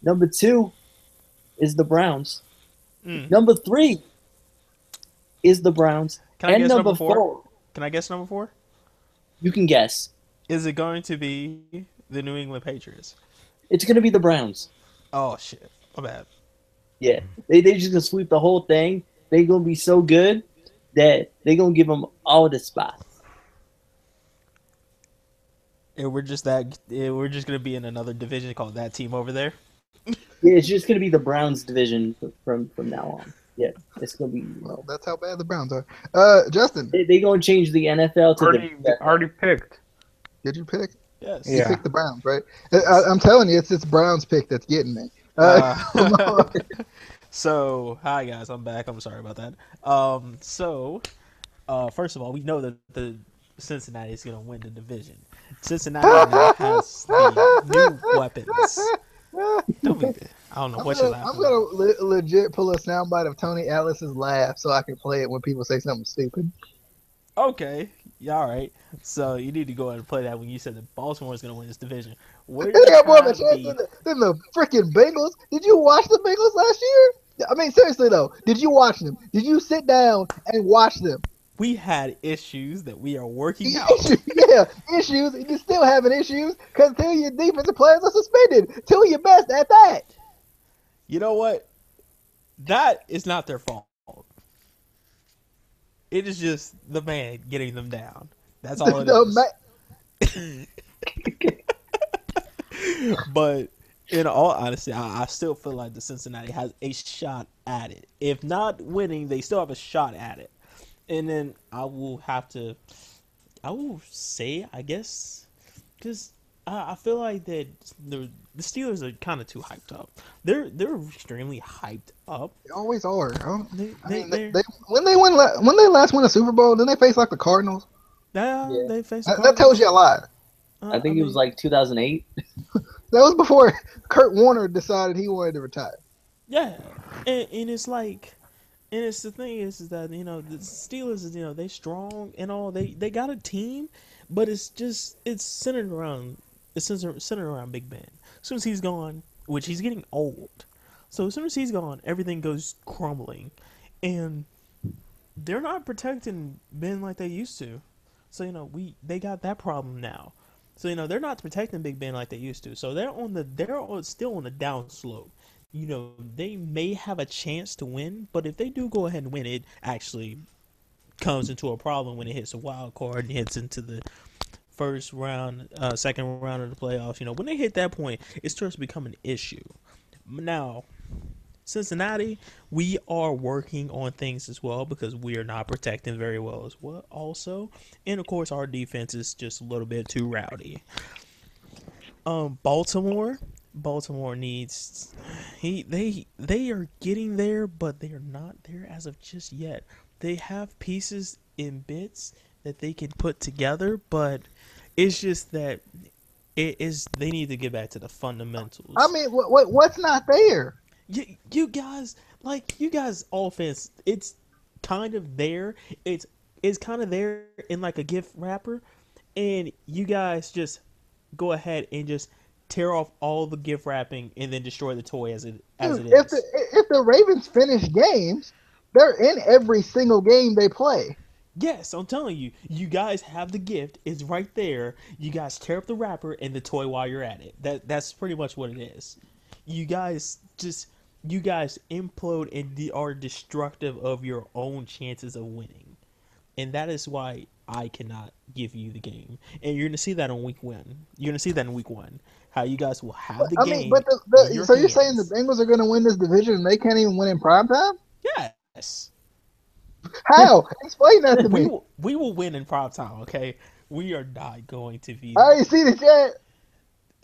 Number two is the Browns. Number three is the Browns. Can I and guess number number four? four. Can I guess number 4? You can guess. Is it going to be the New England Patriots? It's going to be the Browns. Oh shit! My bad. Yeah. They just going to sweep the whole thing. They're going to be so good that they're going to give them all the spots. And we're just gonna be in another division called that team over there. Yeah, it's just going to be the Browns division from now on. Yeah, it's going to be. Well, that's how bad the Browns are. Justin, They're going to change the NFL to Already picked. did you pick? Yes. You Yeah. picked the Browns, right? I'm telling you, it's Browns pick that's getting me. So hi guys, I'm back. I'm sorry about that. First of all, we know that the Cincinnati is gonna win the division. Cincinnati now has the new weapons. I don't know what you're laughing I'm gonna legit pull a soundbite of Tony Atlas's laugh so I can play it when people say something stupid. Okay, yeah, all right. So you need to go ahead and play that when you said that Baltimore is going to win this division. Where They got more of a chance than the freaking Bengals. Did you watch the Bengals last year? I mean, seriously though, did you watch them? Did you sit down and watch them? We had issues that we are working out. Issues. You're still having issues because two of your defensive players are suspended. Two of your best at that. You know what? That is not their fault. It is just the man getting them down. That's all it is. But in all honesty, I still feel like the Cincinnati has a shot at it. If not winning, they still have a shot at it. And then I will say, I guess, because I feel like that the Steelers are kind of too hyped up. They're extremely hyped up. They always are. When they last won a Super Bowl, didn't they face like the Cardinals? They face that tells you a lot. I think it was like 2008. That was before Kurt Warner decided he wanted to retire. Yeah, and it's like, and it's the thing is that the Steelers they strong and all they got a team, but it's centered around Big Ben. As soon as he's gone, which he's getting old, so as soon as he's gone, everything goes crumbling, and they're not protecting Ben like they used to. So they got that problem now. So they're not protecting Big Ben like they used to. So they're still on the down slope. They may have a chance to win, but if they do go ahead and win, it actually comes into a problem when it hits a wild card and hits into the first round, second round of the playoffs. When they hit that point, it starts to become an issue. Now, Cincinnati, we are working on things as well because we are not protecting very well as well also. And of course our defense is just a little bit too rowdy. Baltimore needs they are getting there, but they are not there as of just yet. They have pieces in bits that they can put together, but it's just that they need to get back to the fundamentals. I mean, what's not there? You guys offense, it's kind of there. It's is kind of there in like a gift wrapper, and you guys just go ahead and just tear off all the gift wrapping and then destroy the toy as Dude, it if is. the Ravens finish games, they're in every single game they play. Yes, I'm telling you, you guys have the gift. It's right there. You guys tear up the wrapper and the toy while you're at it. That's pretty much what it is. You guys just you guys implode and are destructive of your own chances of winning. And that is why I cannot give you the game. And you're gonna see that on week one. You're gonna see that in week one. How you guys will have the I mean, game but in your so you're saying the hands. Bengals are going to win this division and they can't even win in prime time? Yes. How? Explain that to me. We will win in prime time, okay? We are not going to be I ain't seen it yet.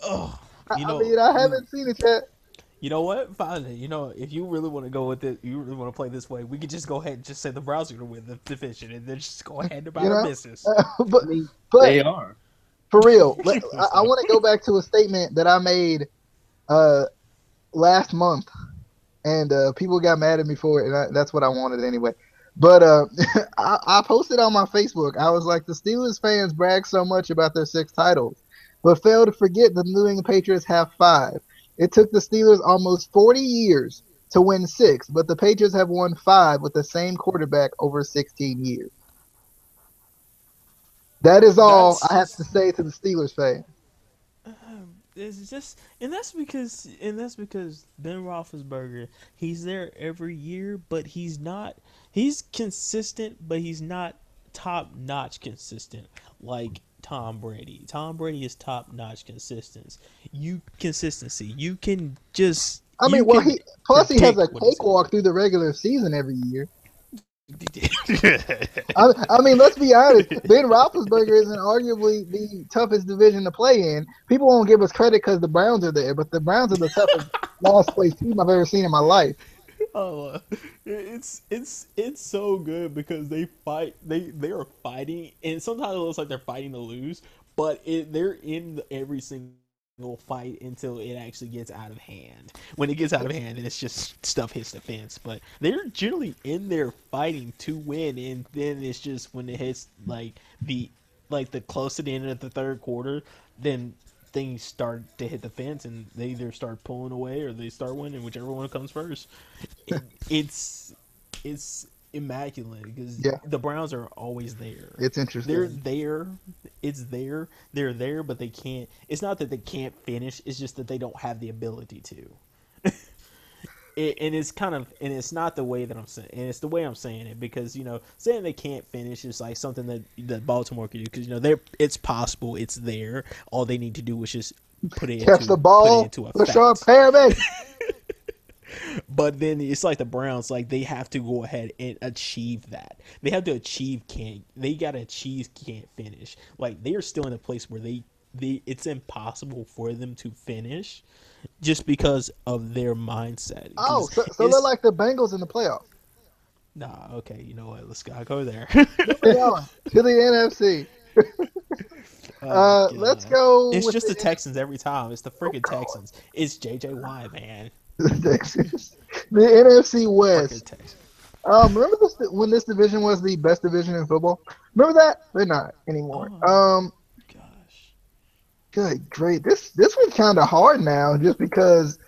oh you I know mean, I we haven't seen it yet. you know what? Fine. You know, if you really want to go with it, you really want to play this way, we could just go ahead and just say the Browns are going to win the division, and then just go ahead about You our know, business. but I mean, but they are. for real, So, I want to go back to a statement that I made uh last month, and people got mad at me for it, and that's what I wanted anyway. But I posted on my Facebook. I was like, the Steelers fans brag so much about their 6 titles, but fail to forget the New England Patriots have 5. It took the Steelers almost 40 years to win 6, but the Patriots have won 5 with the same quarterback over 16 years. That is all that's I have just to say to the Steelers fans. it's just and that's because Ben Roethlisberger, he's there every year, but he's consistent, but he's not top notch consistent like Tom Brady. Tom Brady is top notch consistency. I mean, You well, can he has predict a what he's gonna cakewalk through the regular season every year. do. I mean, let's be honest. Ben Roethlisberger isn't arguably the toughest division to play in. People won't give us credit because the Browns are there, but the Browns are the toughest last place team I've ever seen in my life. Oh, it's so good because they are fighting, and sometimes it looks like they're fighting to lose, but they're in every single fight until it actually gets out of hand. When it gets out of hand, and it's just stuff hits the fence, but they're generally in there fighting to win, and then it's just when it hits the close to the end of the third quarter, then things start to hit the fence and they either start pulling away or they start winning, whichever one comes first. It, it's it's immaculate because Yeah, the Browns are always there. it's They're interesting. there. It's there. They're there, but they can't. It's not that they can't finish. It's just that they don't have the ability to. And it's kind of, and it's not the way that I'm saying, and it's the way I'm saying it because saying they can't finish is like something that Baltimore could do because it's possible, it's there. All they need to do is just Catch the put it ball, into Rashard effect. Perriman. But then it's like the Browns, like they have to go ahead and achieve that. They have to achieve can't. They gotta achieve can't finish. Like they are still in a place where it's impossible for them to finish, just because of their mindset. Oh, Because so they're it's like the Bengals in the playoffs. nah. Okay, you know what? Let's go there. Moving on to the NFC. Oh Let's god. go It's with just the the Texans every time. It's the oh freaking God, Texans. It's JJ Watt, man. the NFC Freaking West. Texans. Remember when this division was the best division in football? Remember that? They're not anymore. Oh gosh. Good, great. This one's kind of hard now, just because.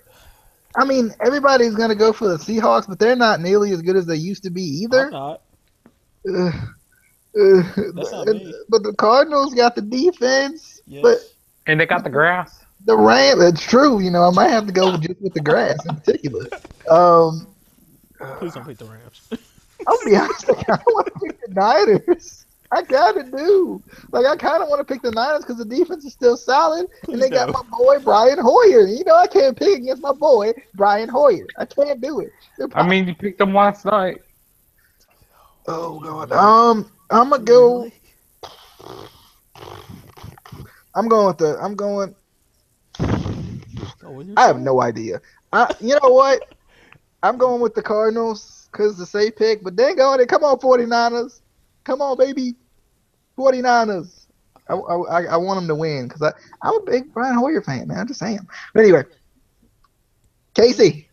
I mean, everybody's gonna go for the Seahawks, but they're not nearly as good as they used to be I'm either. not. Uh, That's not me. but the Cardinals got the defense, but Yes. And they got the grass. the Rams. It's true. I might have to go just with the grass in particular. Um, Please don't pick the Rams. I'll be honest. I kind of want to pick the Niners. I kind of do. Like, I kind of want to pick the Niners because the defense is still solid, and Please they got no. my boy Brian Hoyer. I can't pick against my boy Brian Hoyer. I can't do it. I mean, you picked them last night. Oh Did you God. really? I'm gonna Did you go. really? I'm going with the. I'm going. Go with your I have soul. no idea. You know what? I'm going with the Cardinals because the safe pick. But dang on it, come on 49ers, come on baby, 49ers. I want them to win because I'm a big Brian Hoyer fan, man. I'm just saying. But anyway, Casey.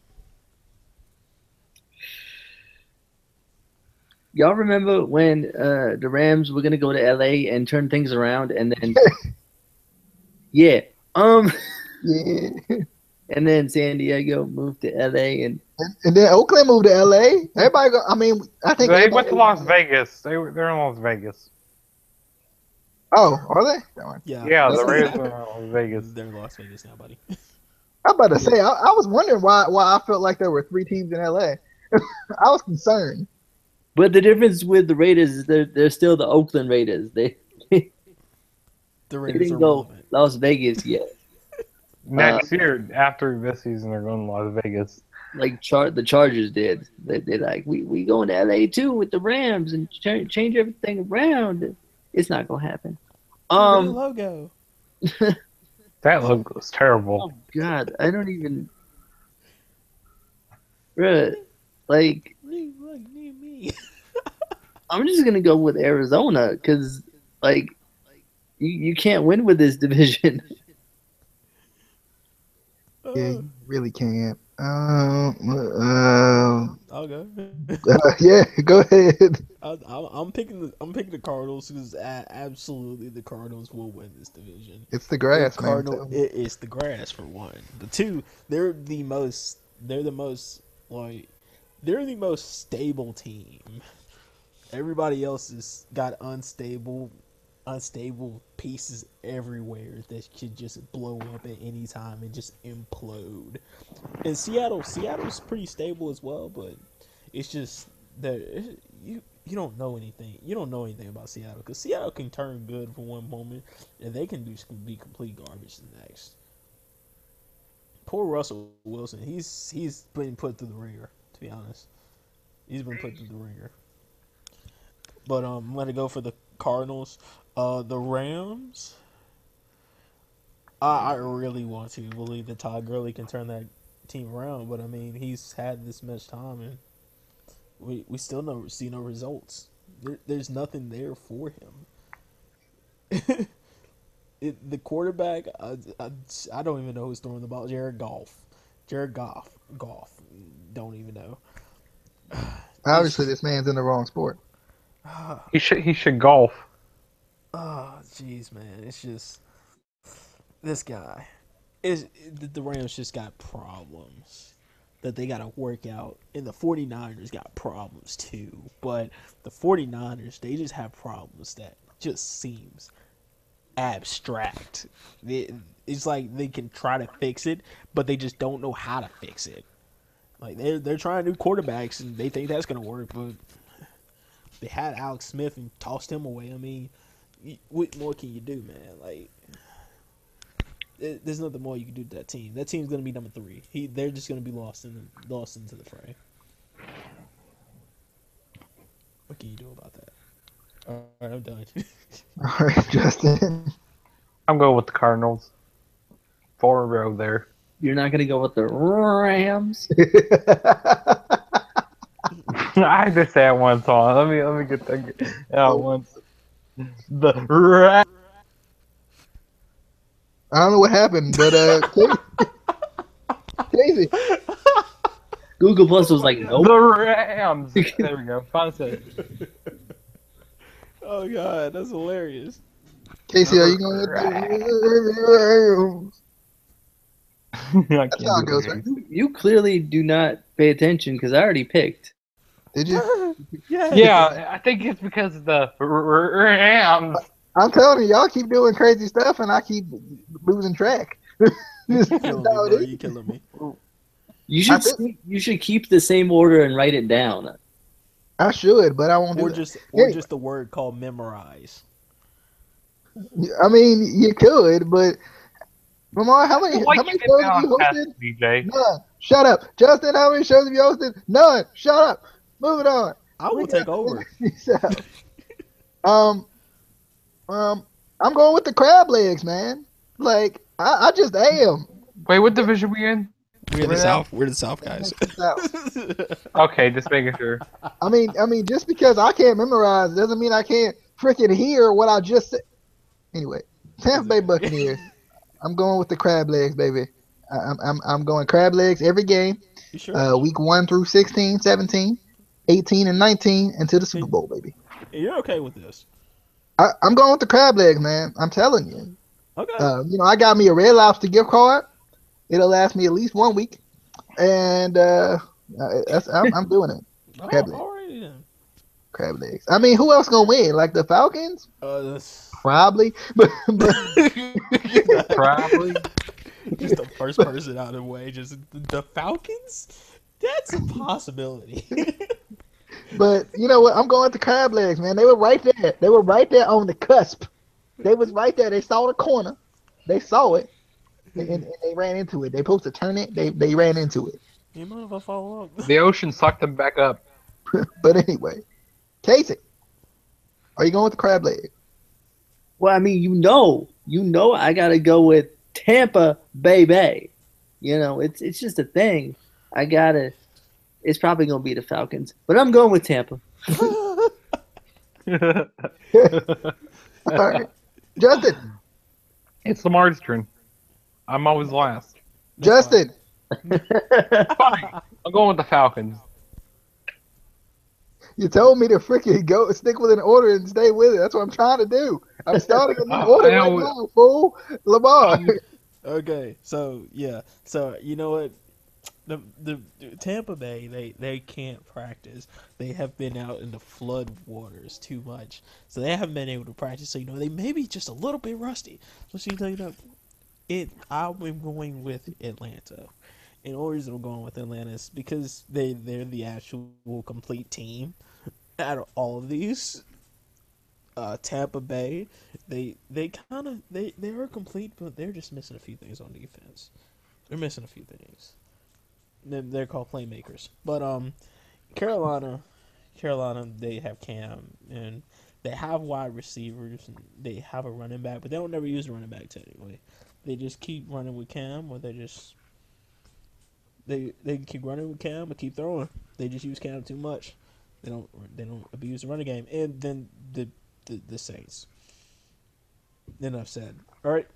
Y'all remember when the Rams were gonna go to LA and turn things around, and then yeah, Yeah. and then San Diego moved to LA, and And then Oakland moved to LA. Everybody go. I mean, I think They went everybody. to Las Vegas. They're in Las Vegas. Oh, are they? Darn. Yeah. Yeah, the That's- Raiders went to Las Vegas. They're in Las Vegas now, buddy. I'm about to say. I was wondering why I felt like there were 3 teams in LA. I was concerned. but the difference with the Raiders is they're still the Oakland Raiders. They The they Raiders didn't are go relevant. Las Vegas yet. Next year, after this season, they're going to Las Vegas. Like the Chargers did. They're like we going to LA too with the Rams and change everything around. It's not gonna happen. The logo. That logo was terrible. Oh God, I don't even. Bruh, like Me. I'm just gonna go with Arizona because like you can't win with this division. Yeah, you really can't. I'll go. Yeah, go ahead. I'm picking the Cardinals because absolutely the Cardinals will win this division. It's the grass, The man. Cardinal, it's the grass for one. The two, they're the most stable team. Everybody else has got unstable pieces everywhere that could just blow up at any time and just implode. And Seattle's pretty stable as well, but it's just that you don't know anything. You don't know anything about Seattle because Seattle can turn good for one moment, and they can be complete garbage the next. Poor Russell Wilson. He's been put through the ringer. To be honest, he's been put through the ringer. But I'm gonna go for the Cardinals. The Rams. I really want to believe that Todd Gurley can turn that team around, but I mean he's had this much time and we still see no results. There's nothing there for him. The quarterback, I don't even know who's throwing the ball. Jared Goff. Don't even know. Obviously, this man's in the wrong sport. He should golf. Oh, jeez, man. It's just this guy. The Rams just got problems that they got to work out. And the 49ers got problems too. But the 49ers, they just have problems that just seems abstract. It's like they can try to fix it, but they just don't know how to fix it. Like they're trying new quarterbacks and they think that's gonna work, but they had Alex Smith and tossed him away. I mean, what more can you do, man? Like, there's nothing more you can do to that team. That team's gonna be number 3. They're just gonna be lost into the fray. What can you do about that? All right, I'm done. All right, Justin. I'm going with the Cardinals. 4 in a row there. You're not gonna go with the Rams. I had to say it one song. Let me get that out once. The Rams. I don't know what happened, but Casey. Google Plus was like, nope. The Rams. There we go. Finally said it. Oh God, that's hilarious. Casey, are you going with the That's how it goes, right? You clearly do not pay attention because I already picked. Did you? Yeah, I think it's because of the Rams. I'm telling you, y'all keep doing crazy stuff, and I keep losing track. This is Killing me, how it bro. is. You killing me. You should keep the same order and write it down. I should, but I won't do Or that. just the word called memorize. I mean, you could, but Lamar, how many shows have you hosted? DJ. None. Shut up, Justin. How many shows have you hosted? None. Shut up. Moving on. I will take over. I'm going with the crab legs, man. Like I just am. Wait, what division we in? We're the South. We're the South, guys. Okay, just making sure. I mean, just because I can't memorize doesn't mean I can't freaking hear what I just said. Anyway, Tampa Bay Buccaneers. I'm going with the crab legs, baby. I'm going crab legs every game. You sure? Week 1 through 16, 17. 18-19 into the Super Bowl, baby. You're okay with this? I'm going with the crab legs, man. I'm telling you. Okay. I got me a Red Lobster gift card. It'll last me at least 1 week, and I'm doing it. Crab legs. Alright then. Crab legs. I mean, who else gonna win? Like the Falcons? Probably, but Probably. Just the first person out of the way. Just the Falcons. That's a possibility. But you know what? I'm going with the crab legs, man. They were right there. They were right there on the cusp. They was right there. They saw the corner. They saw it, and they ran into it. They supposed to turn it. They ran into it. You mind if I follow up? The ocean sucked them back up. But anyway, Casey, are you going with the crab leg? Well, I mean, you know, I gotta go with Tampa Bay Bay. It's just a thing. It's probably gonna be the Falcons, but I'm going with Tampa. All right, Justin. It's Lamar's turn. I'm always last. Justin. Fine. I'm going with the Falcons. You told me to freaking go stick with an order and stay with it. That's what I'm trying to do. I'm starting a new order right now, fool. Lamar. Okay, so yeah, so you know what? The Tampa Bay, they can't practice. They have been out in the flood waters too much, so they haven't been able to practice. So they may be just a little bit rusty. So I'm going with Atlanta. And the reason I'm going with Atlanta is because they're the actual complete team out of all of these. Tampa Bay, they are complete, but they're just missing a few things on defense. They're missing a few things. They're called playmakers. But Carolina, they have Cam and they have wide receivers and they have a running back, but they don't never use a running back technically. They just keep running with Cam, or they keep running with Cam and keep throwing. They just use Cam too much. They don't abuse the running game. And then the Saints. Enough said. All right.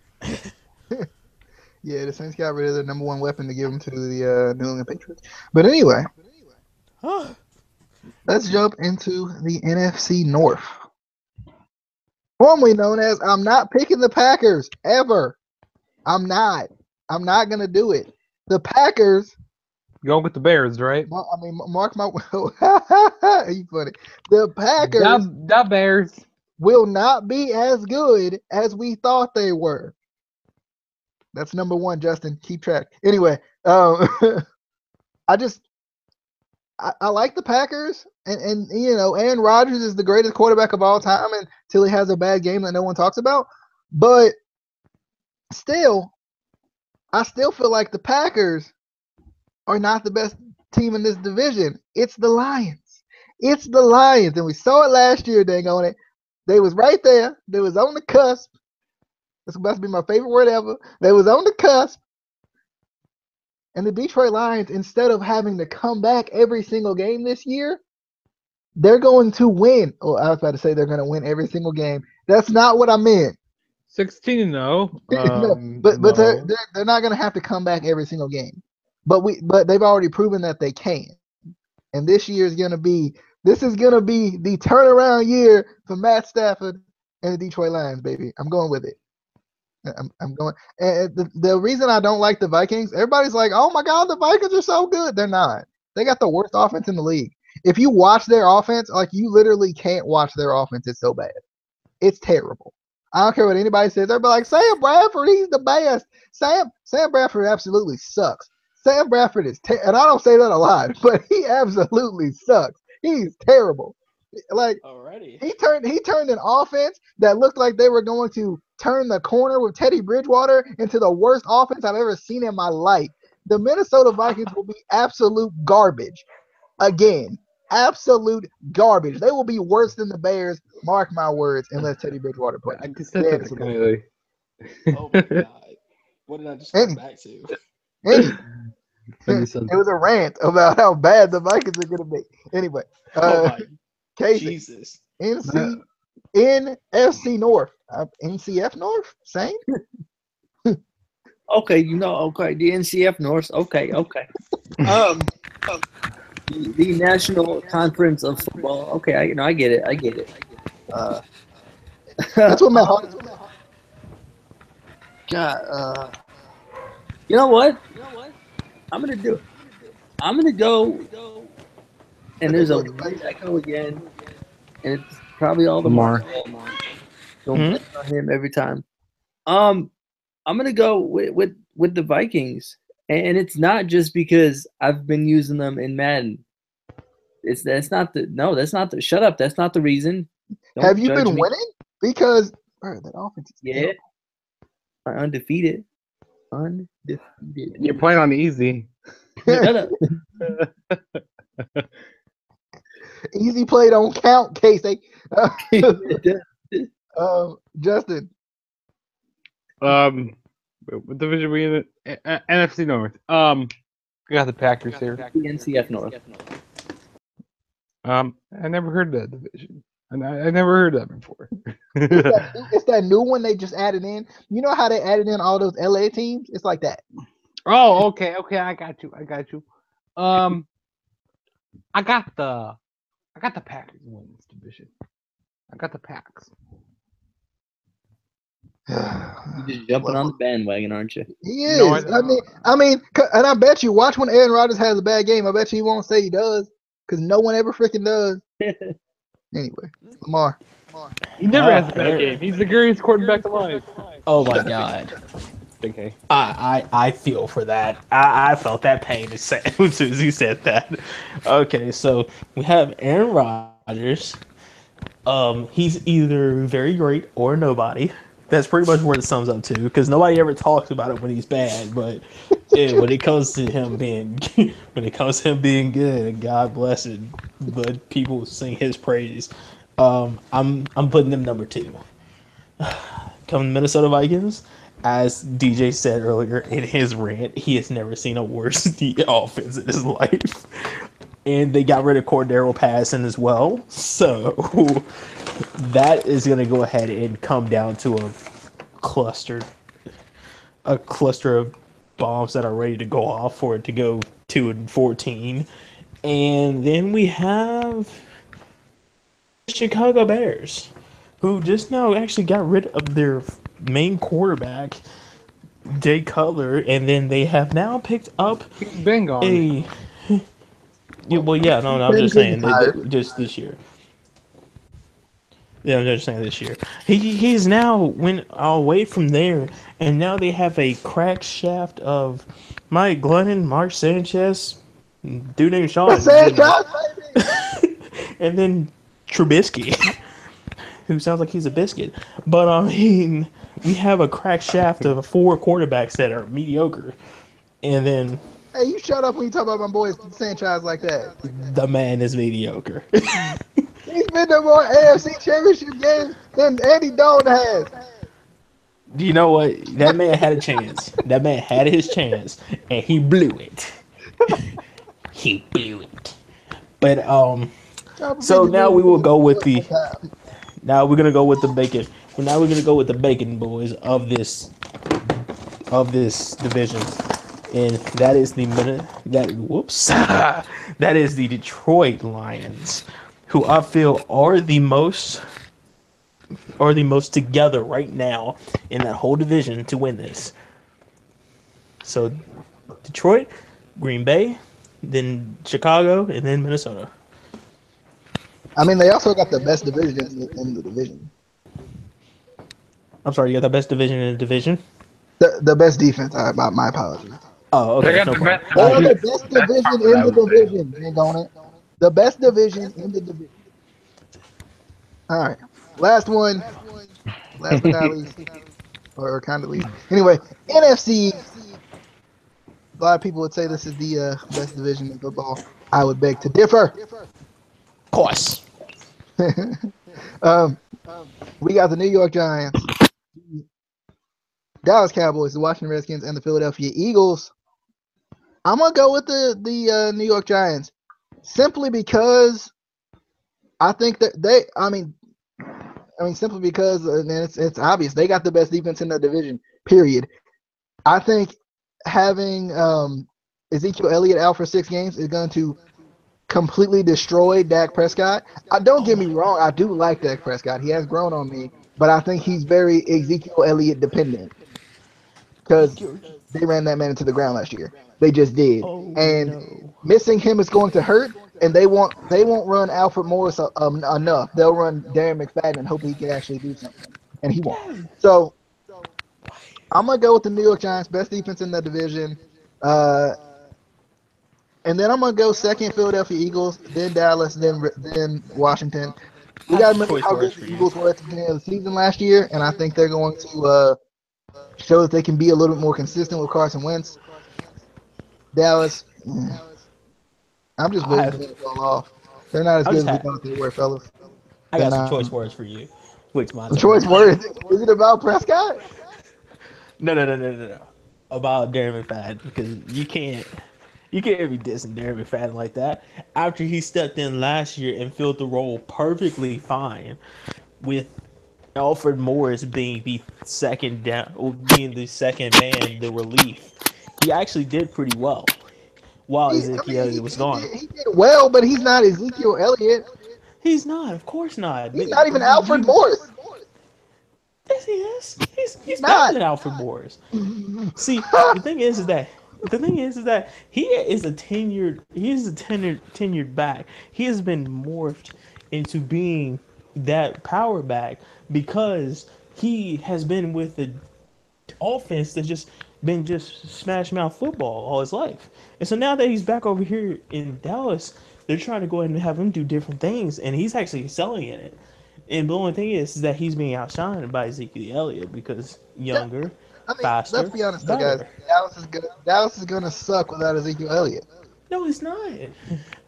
Yeah, the Saints got rid of their number one weapon to give them to the New England Patriots. But anyway, let's jump into the NFC North. Formerly known as, I'm not picking the Packers ever. I'm not going to do it. The Packers. Going with the Bears, right? Mark my. You funny. The Packers. The Bears will not be as good as we thought they were. That's number one, Justin. Keep track. Anyway, I like the Packers, and Aaron Rodgers is the greatest quarterback of all time until he has a bad game that no one talks about. But still, I still feel like the Packers are not the best team in this division. It's the Lions. It's the Lions, and we saw it last year. Dang on it, they was right there. They was on the cusp. This must be my favorite word ever. They was on the cusp. And the Detroit Lions, instead of having to come back every single game this year, they're going to win. Oh, I was about to say they're going to win every single game. That's not what I meant. 16-0. No, but they're not going to have to come back every single game. But they've already proven that they can. And this year is going to be the turnaround year for Matt Stafford and the Detroit Lions, baby. I'm going with it. I'm going. And the reason I don't like the Vikings, everybody's like, oh my God, the Vikings are so good. They're not. They got the worst offense in the league. If you watch their offense, like you literally can't watch their offense. It's so bad. It's terrible. I don't care what anybody says. They're like, Sam Bradford, he's the best. Sam Bradford absolutely sucks. Sam Bradford is, and I don't say that a lot, but he absolutely sucks. He's terrible. Like already, he turned an offense that looked like they were going to turn the corner with Teddy Bridgewater into the worst offense I've ever seen in my life. The Minnesota Vikings will be absolute garbage again. Absolute garbage. They will be worse than the Bears. Mark my words, unless Teddy Bridgewater plays. I guess that's okay. Oh my God! What did I just come back to? It was a rant about how bad the Vikings are going to be. Anyway, Casey, Jesus. NFC North. NCF North? Same? Okay, the NCF North. Okay. The National Conference of Football. Okay, I get it. I get it. That's what Matt Hardy. God, you know what? I'm gonna do it. I'm gonna go, and Okay, there's a go ahead. weird echo again, and it's probably all the Lamar. Mark. Don't blame it on him every time. I'm gonna go with the Vikings, and it's not just because I've been using them in Madden. That's not the shut up. That's not the reason. Don't Have you judge been me. winning? Because bro, that offense is Yeah, I'm undefeated. You're playing on easy. Shut up. Easy play don't count, Casey. Justin. What division we in? NFC North. We got the Packers here. NCF North. I never heard that division. And I never heard that before. It's that new one they just added in. You know how they added in all those LA teams? It's like that. Oh, okay, I got you. I got the Packers winning this division. I got the Packs. You're just jumping on the bandwagon, aren't you? He is. No, I mean, and I bet you, watch when Aaron Rodgers has a bad game. I bet you he won't say he does, because no one ever freaking does. Anyway, Lamar. He never has a bad game. He's the greatest quarterback alive. Oh my God. Big K. I feel for that. I felt that pain as soon as he said that. Okay, so we have Aaron Rodgers. He's either very great or nobody. That's pretty much what it sums up to, because nobody ever talks about it when he's bad. But when it comes to him being good, God bless it. But people sing his praise. I'm putting them number 2. Coming Minnesota Vikings. As DJ said earlier in his rant, he has never seen a worse offense in his life. And they got rid of Cordero Patterson as well. So that is going to go ahead and come down to a cluster of bombs that are ready to go off for it to go 2-14. And then we have Chicago Bears, who just now actually got rid of their main quarterback, Jay Cutler, and then they have now picked up Been gone. I'm just saying, just this year. Yeah, I'm just saying this year. He's now went away from there, and now they have a crack shaft of Mike Glennon, Mark Sanchez, dude named Sean, and then Trubisky, who sounds like he's a biscuit. But I mean, we have a crack shaft of 4 quarterbacks that are mediocre, and then Hey, you shut up when you talk about my boys Sanchez like that. the man is mediocre. He's been to more AFC Championship games than Andy Dalton has. You know what? That man had a chance. That man had his chance, and he blew it. He blew it. But so now we will go with the. Now we're gonna go with the bacon. Now we're gonna go with the bacon boys of this division, and that is that is the Detroit Lions, who I feel are the most together right now in that whole division to win this. So Detroit, Green Bay, then Chicago, and then Minnesota. I mean, they also got the best division in the division. I'm sorry, you got the best division in the division? The best defense. My apologies. Oh, okay. They got No the problem. best Or the division. best division in the division. Hang on it. The best division in the division. All right. Last one. Last but not least. Or kind of least. Anyway, NFC. A lot of people would say this is the best division in football. I would beg to differ. Of course. We got the New York Giants, Dallas Cowboys, the Washington Redskins, and the Philadelphia Eagles. I'm gonna go with the New York Giants simply because I think that simply because and it's obvious they got the best defense in the division. Period. I think having Ezekiel Elliott out for 6 games is going to completely destroyed Dak Prescott. Don't get me wrong, I do like Dak Prescott. He has grown on me, but I think he's very Ezekiel Elliott dependent because they ran that man into the ground last year. They just did, Oh and no. missing him is going to hurt. And they won't run Alfred Morris enough. They'll run Darren McFadden and hope he can actually do something, and he won't. So I'm gonna go with the New York Giants, best defense in the division. Uh, and then I'm gonna go second Philadelphia Eagles, then Dallas, then Washington. We I have got to some remember choice how words good the for you. Eagles were at the beginning of the season last year, and I think they're going to show that they can be a little bit more consistent with Carson Wentz. Dallas, I'm just I waiting for have them to fall off. They're not as I good just as we had thought they were, fellas. I got And some choice words for you. Which my turn. choice words. Is it about Prescott? No. About Darren McFadden because you can't be dissing Darren McFadden like that. After he stepped in last year and filled the role perfectly fine, with Alfred Morris being the second down, or being the second man, the relief, he actually did pretty well while I Ezekiel mean, Elliott was gone. he did well, but he's not Ezekiel Elliott. He's not, of course not. He's not even Alfred Morris. Yes, he is. He's He's better not. than Alfred Morris. See, the thing is that he is a tenured back. He has been morphed into being that power back because he has been with the offense that's just been just smash mouth football all his life. And so now that he's back over here in Dallas, they're trying to go ahead and have him do different things, and he's actually excelling in it. And the only thing is that he's being outshined by Ezekiel Elliott because Yeah, younger, I mean, let's faster, be honest though, guys. better. Dallas is gonna suck without Ezekiel Elliott. No, it's not.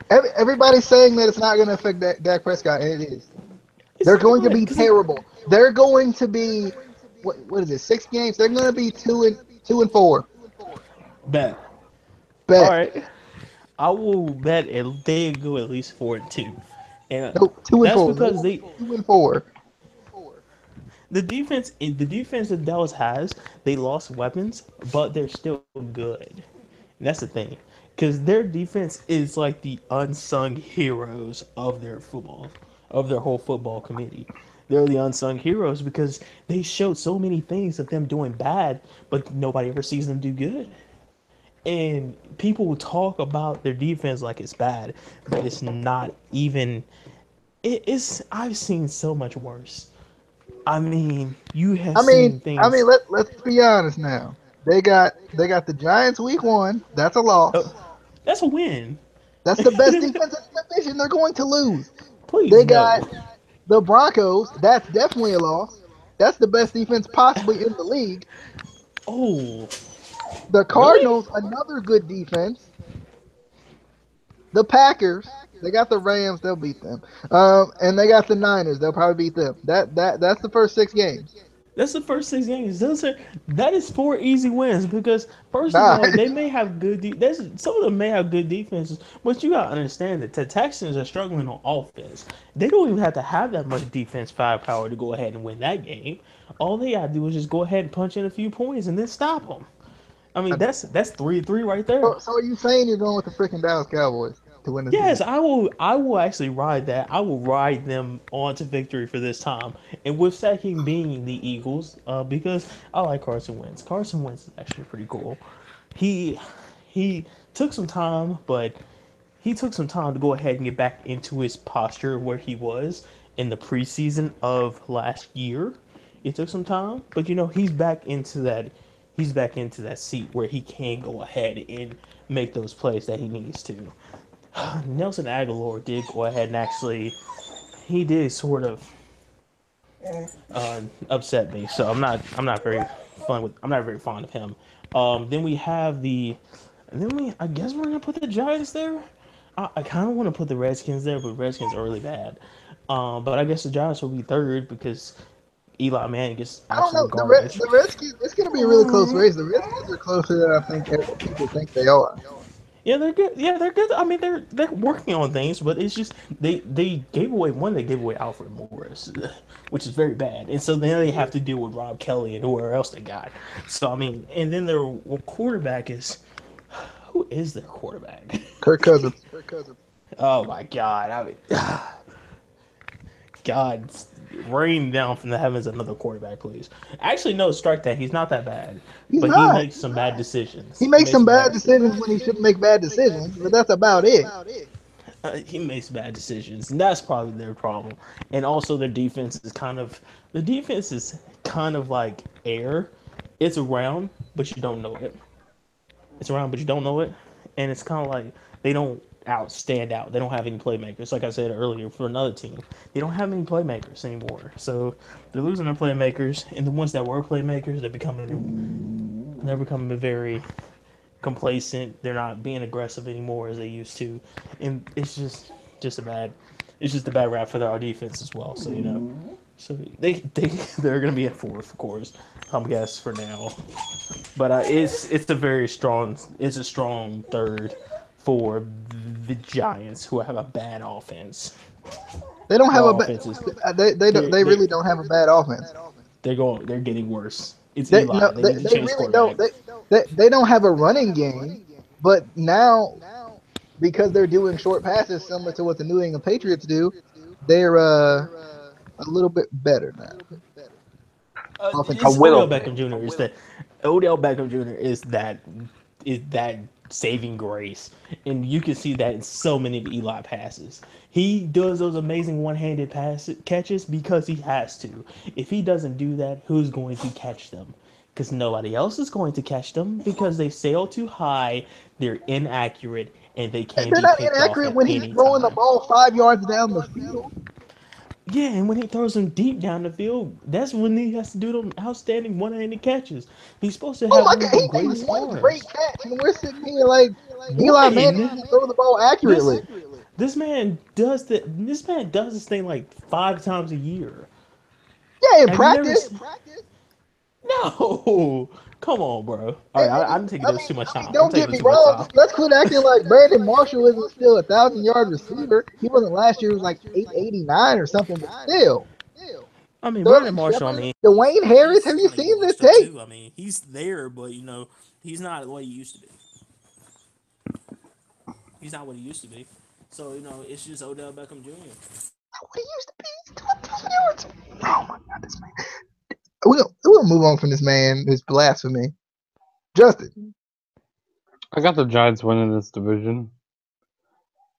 Everybody's saying that it's not gonna affect Dak Prescott, and it is. It's They're going to not be because terrible. They're going to be what is it? 6 games. They're going to be 2-4. bet. All Bet. right, I will bet they go at least 4-2, and Nope, two and that's four. because Nope, they 2-4. the defense that Dallas has, they lost weapons, but they're still good. And that's the thing, because their defense is like the unsung heroes of their football, of their whole football committee. They're the unsung heroes because they showed so many things of them doing bad, but nobody ever sees them do good. And people will talk about their defense like it's bad, but it's not even. It's I've seen so much worse. I mean, you have seen I mean, things. let's be honest now. They got the Giants week 1. That's a loss. That's a win. That's the best defense in the division. They're going to lose. Please They got no. the Broncos. That's definitely a loss. That's the best defense possibly in the league. Oh, The really? Cardinals, another good defense. The Packers, they got the Rams, they'll beat them. And they got the Niners, they'll probably beat them. That's the first 6 games. That's the first 6 games. That is 4 easy wins because first of Nah, all, they may have some of them may have good defenses, but you gotta understand that the Texans are struggling on offense. They don't even have to have that much defense firepower to go ahead and win that game. All they gotta do is just go ahead and punch in a few points and then stop them. I mean, that's 3-3 right there. so are you saying you're going with the freaking Dallas Cowboys to win this Yes, game? I will. I will actually ride that. I will ride them on to victory for this time, and with second being the Eagles, because I like Carson Wentz. Carson Wentz is actually pretty cool. He he took some time, but he took some time to go ahead and get back into his posture where he was in the preseason of last year. It took some time, but he's back into that. He's back into that seat where he can go ahead and make those plays that he needs to. Nelson Aguilar did go ahead and actually he did sort of upset me, so I'm not very fond of him. Then we have I guess we're gonna put the Giants there. I kind of want to put the Redskins there, but Redskins are really bad. But I guess the Giants will be third because Eli Manning is I don't know. absolute garbage. The Redskins, it's going to be a really close race. The Redskins are closer than I think people think they are. Yeah, they're good. Yeah, they're good. I mean, they're working on things, but it's just they gave away one. They gave away Alfred Morris, which is very bad, and so then they have to deal with Rob Kelly and whoever else they got. So I mean, and then their quarterback is who is their quarterback? Kirk Cousins. Oh my God! I mean, God, rain down from the heavens another quarterback, please. Actually, no, strike that. He's not that bad, He's but he not. makes some bad decisions. He He makes makes some some bad bad decisions. decisions when he shouldn't make bad decisions, but that's about it. He makes bad decisions, and that's probably their problem. And also, their defense is kind of like air. It's around, but you don't know it. It's around, but you don't know it, and it's kind of like they don't stand out. They don't have any playmakers. Like I said earlier, for another team, they don't have any playmakers anymore. So they're losing their playmakers, and the ones that were playmakers, they're becoming very complacent. They're not being aggressive anymore as they used to, and it's just a bad rap for our defense as well. So so they're gonna be at fourth, of course. I'm guess for now, but it's a strong third for the Giants, who have a bad offense. They don't Their have a bad. offense is They really don't have a bad offense. they're getting worse. It's They no, Eli. They need to they change really don't. quarterback. They don't have a running game, but now because they're doing short passes similar to what the New England Patriots do, they're a little bit better now. A It's Offensively. little Odell bit. Beckham Jr. Odell Beckham Jr. is that saving grace, and you can see that in so many of Eli passes. He does those amazing one-handed catches because he has to. If he doesn't do that, who's going to catch them? Because nobody else is going to catch them because they sail too high, they're inaccurate, and they can They're be not picked off inaccurate at when he's any throwing the time. ball 5 yards down the field. Yeah, and when he throws them deep down the field, that's when he has to do them outstanding one-handed catches. He's supposed to Oh have my one of God, the he made greatest one great arms. catch, and we're sitting here like Eli Manning One. can't throw the ball This accurately. this man does this thing like 5 times a year. Yeah, in Have you never? practice. No, come on, bro. All right, I'm taking this too much time. I'm Don't get taking me too much wrong. time. Let's quit acting like Brandon Marshall isn't still 1,000 yard receiver. He wasn't last year. He was like 889 or something, but still. I mean, Brandon Sterling Marshall. I Shepard, mean, Dwayne Harris. he's Have you kind of getting seen this washed up tape? too. I mean, he's there, but he's not what he used to be. He's not what he used to be. So it's just Odell Beckham Jr. What he used to be. He's 2,000 yards. Oh my God, this man. We'll move on from this man. This blasphemy. Justin. I got the Giants winning this division,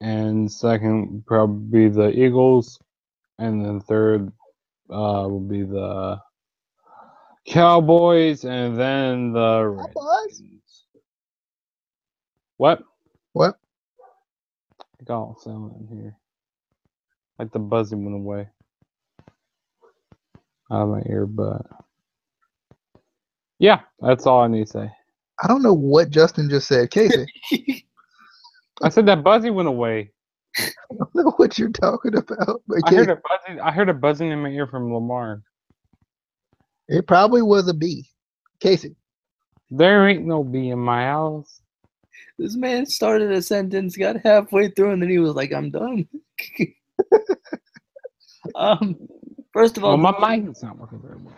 and second would probably be the Eagles, and then third will be the Cowboys, and then the Redskins. What? What? I got all sound in here. Like the buzzing went away out of my ear, but yeah, that's all I need to say. I don't know what Justin just said. Casey. I said that buzzing went away. I don't know what you're talking about. But I heard a buzzing. I heard a buzzing in my ear from Lamar. it probably was a B. Casey. There ain't no bee in my house. This man started a sentence, got halfway through, and then he was like, "I'm done." First of all, Well, my mic is not working very well.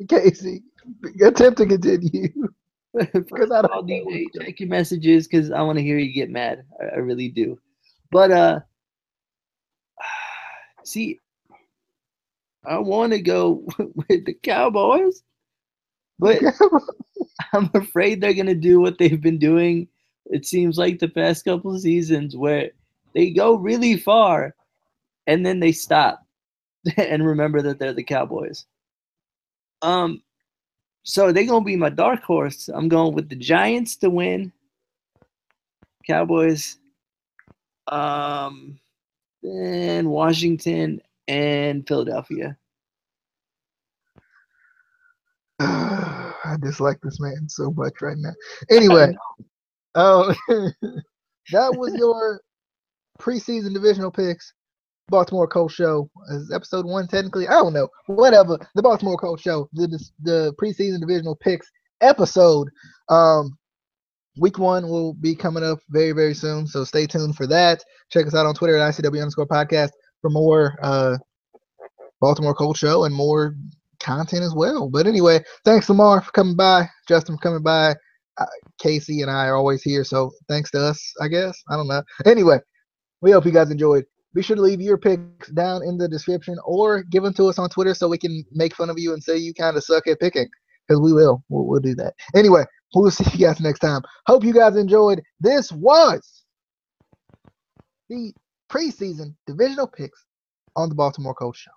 Casey, attempt to continue. first of all, DJ, check your messages because I want to hear you get mad. I really do. But see, I want to go with the Cowboys, but I'm afraid they're gonna do what they've been doing. It seems like the past couple of seasons where they go really far and then they stop and remember that they're the Cowboys. So they're gonna be my dark horse. I'm going with the Giants to win. Cowboys, then Washington and Philadelphia. I dislike this man so much right now. Anyway, that was your preseason divisional picks. Baltimore Colts show is episode 1 technically. I don't know. Whatever. The Baltimore Colts show, the preseason divisional picks episode. Week 1 will be coming up very, very soon. So stay tuned for that. Check us out on Twitter at ICW_podcast for more Baltimore Colts show and more content as well. But anyway, thanks Lamar for coming by, Justin for coming by. Casey and I are always here, so thanks to us, I guess. I don't know. Anyway, we hope you guys enjoyed. Be sure to leave your picks down in the description or give them to us on Twitter so we can make fun of you and say you kind of suck at picking, because we will. We'll do that. Anyway, we'll see you guys next time. Hope you guys enjoyed. This was the preseason divisional picks on the Baltimore Colts show.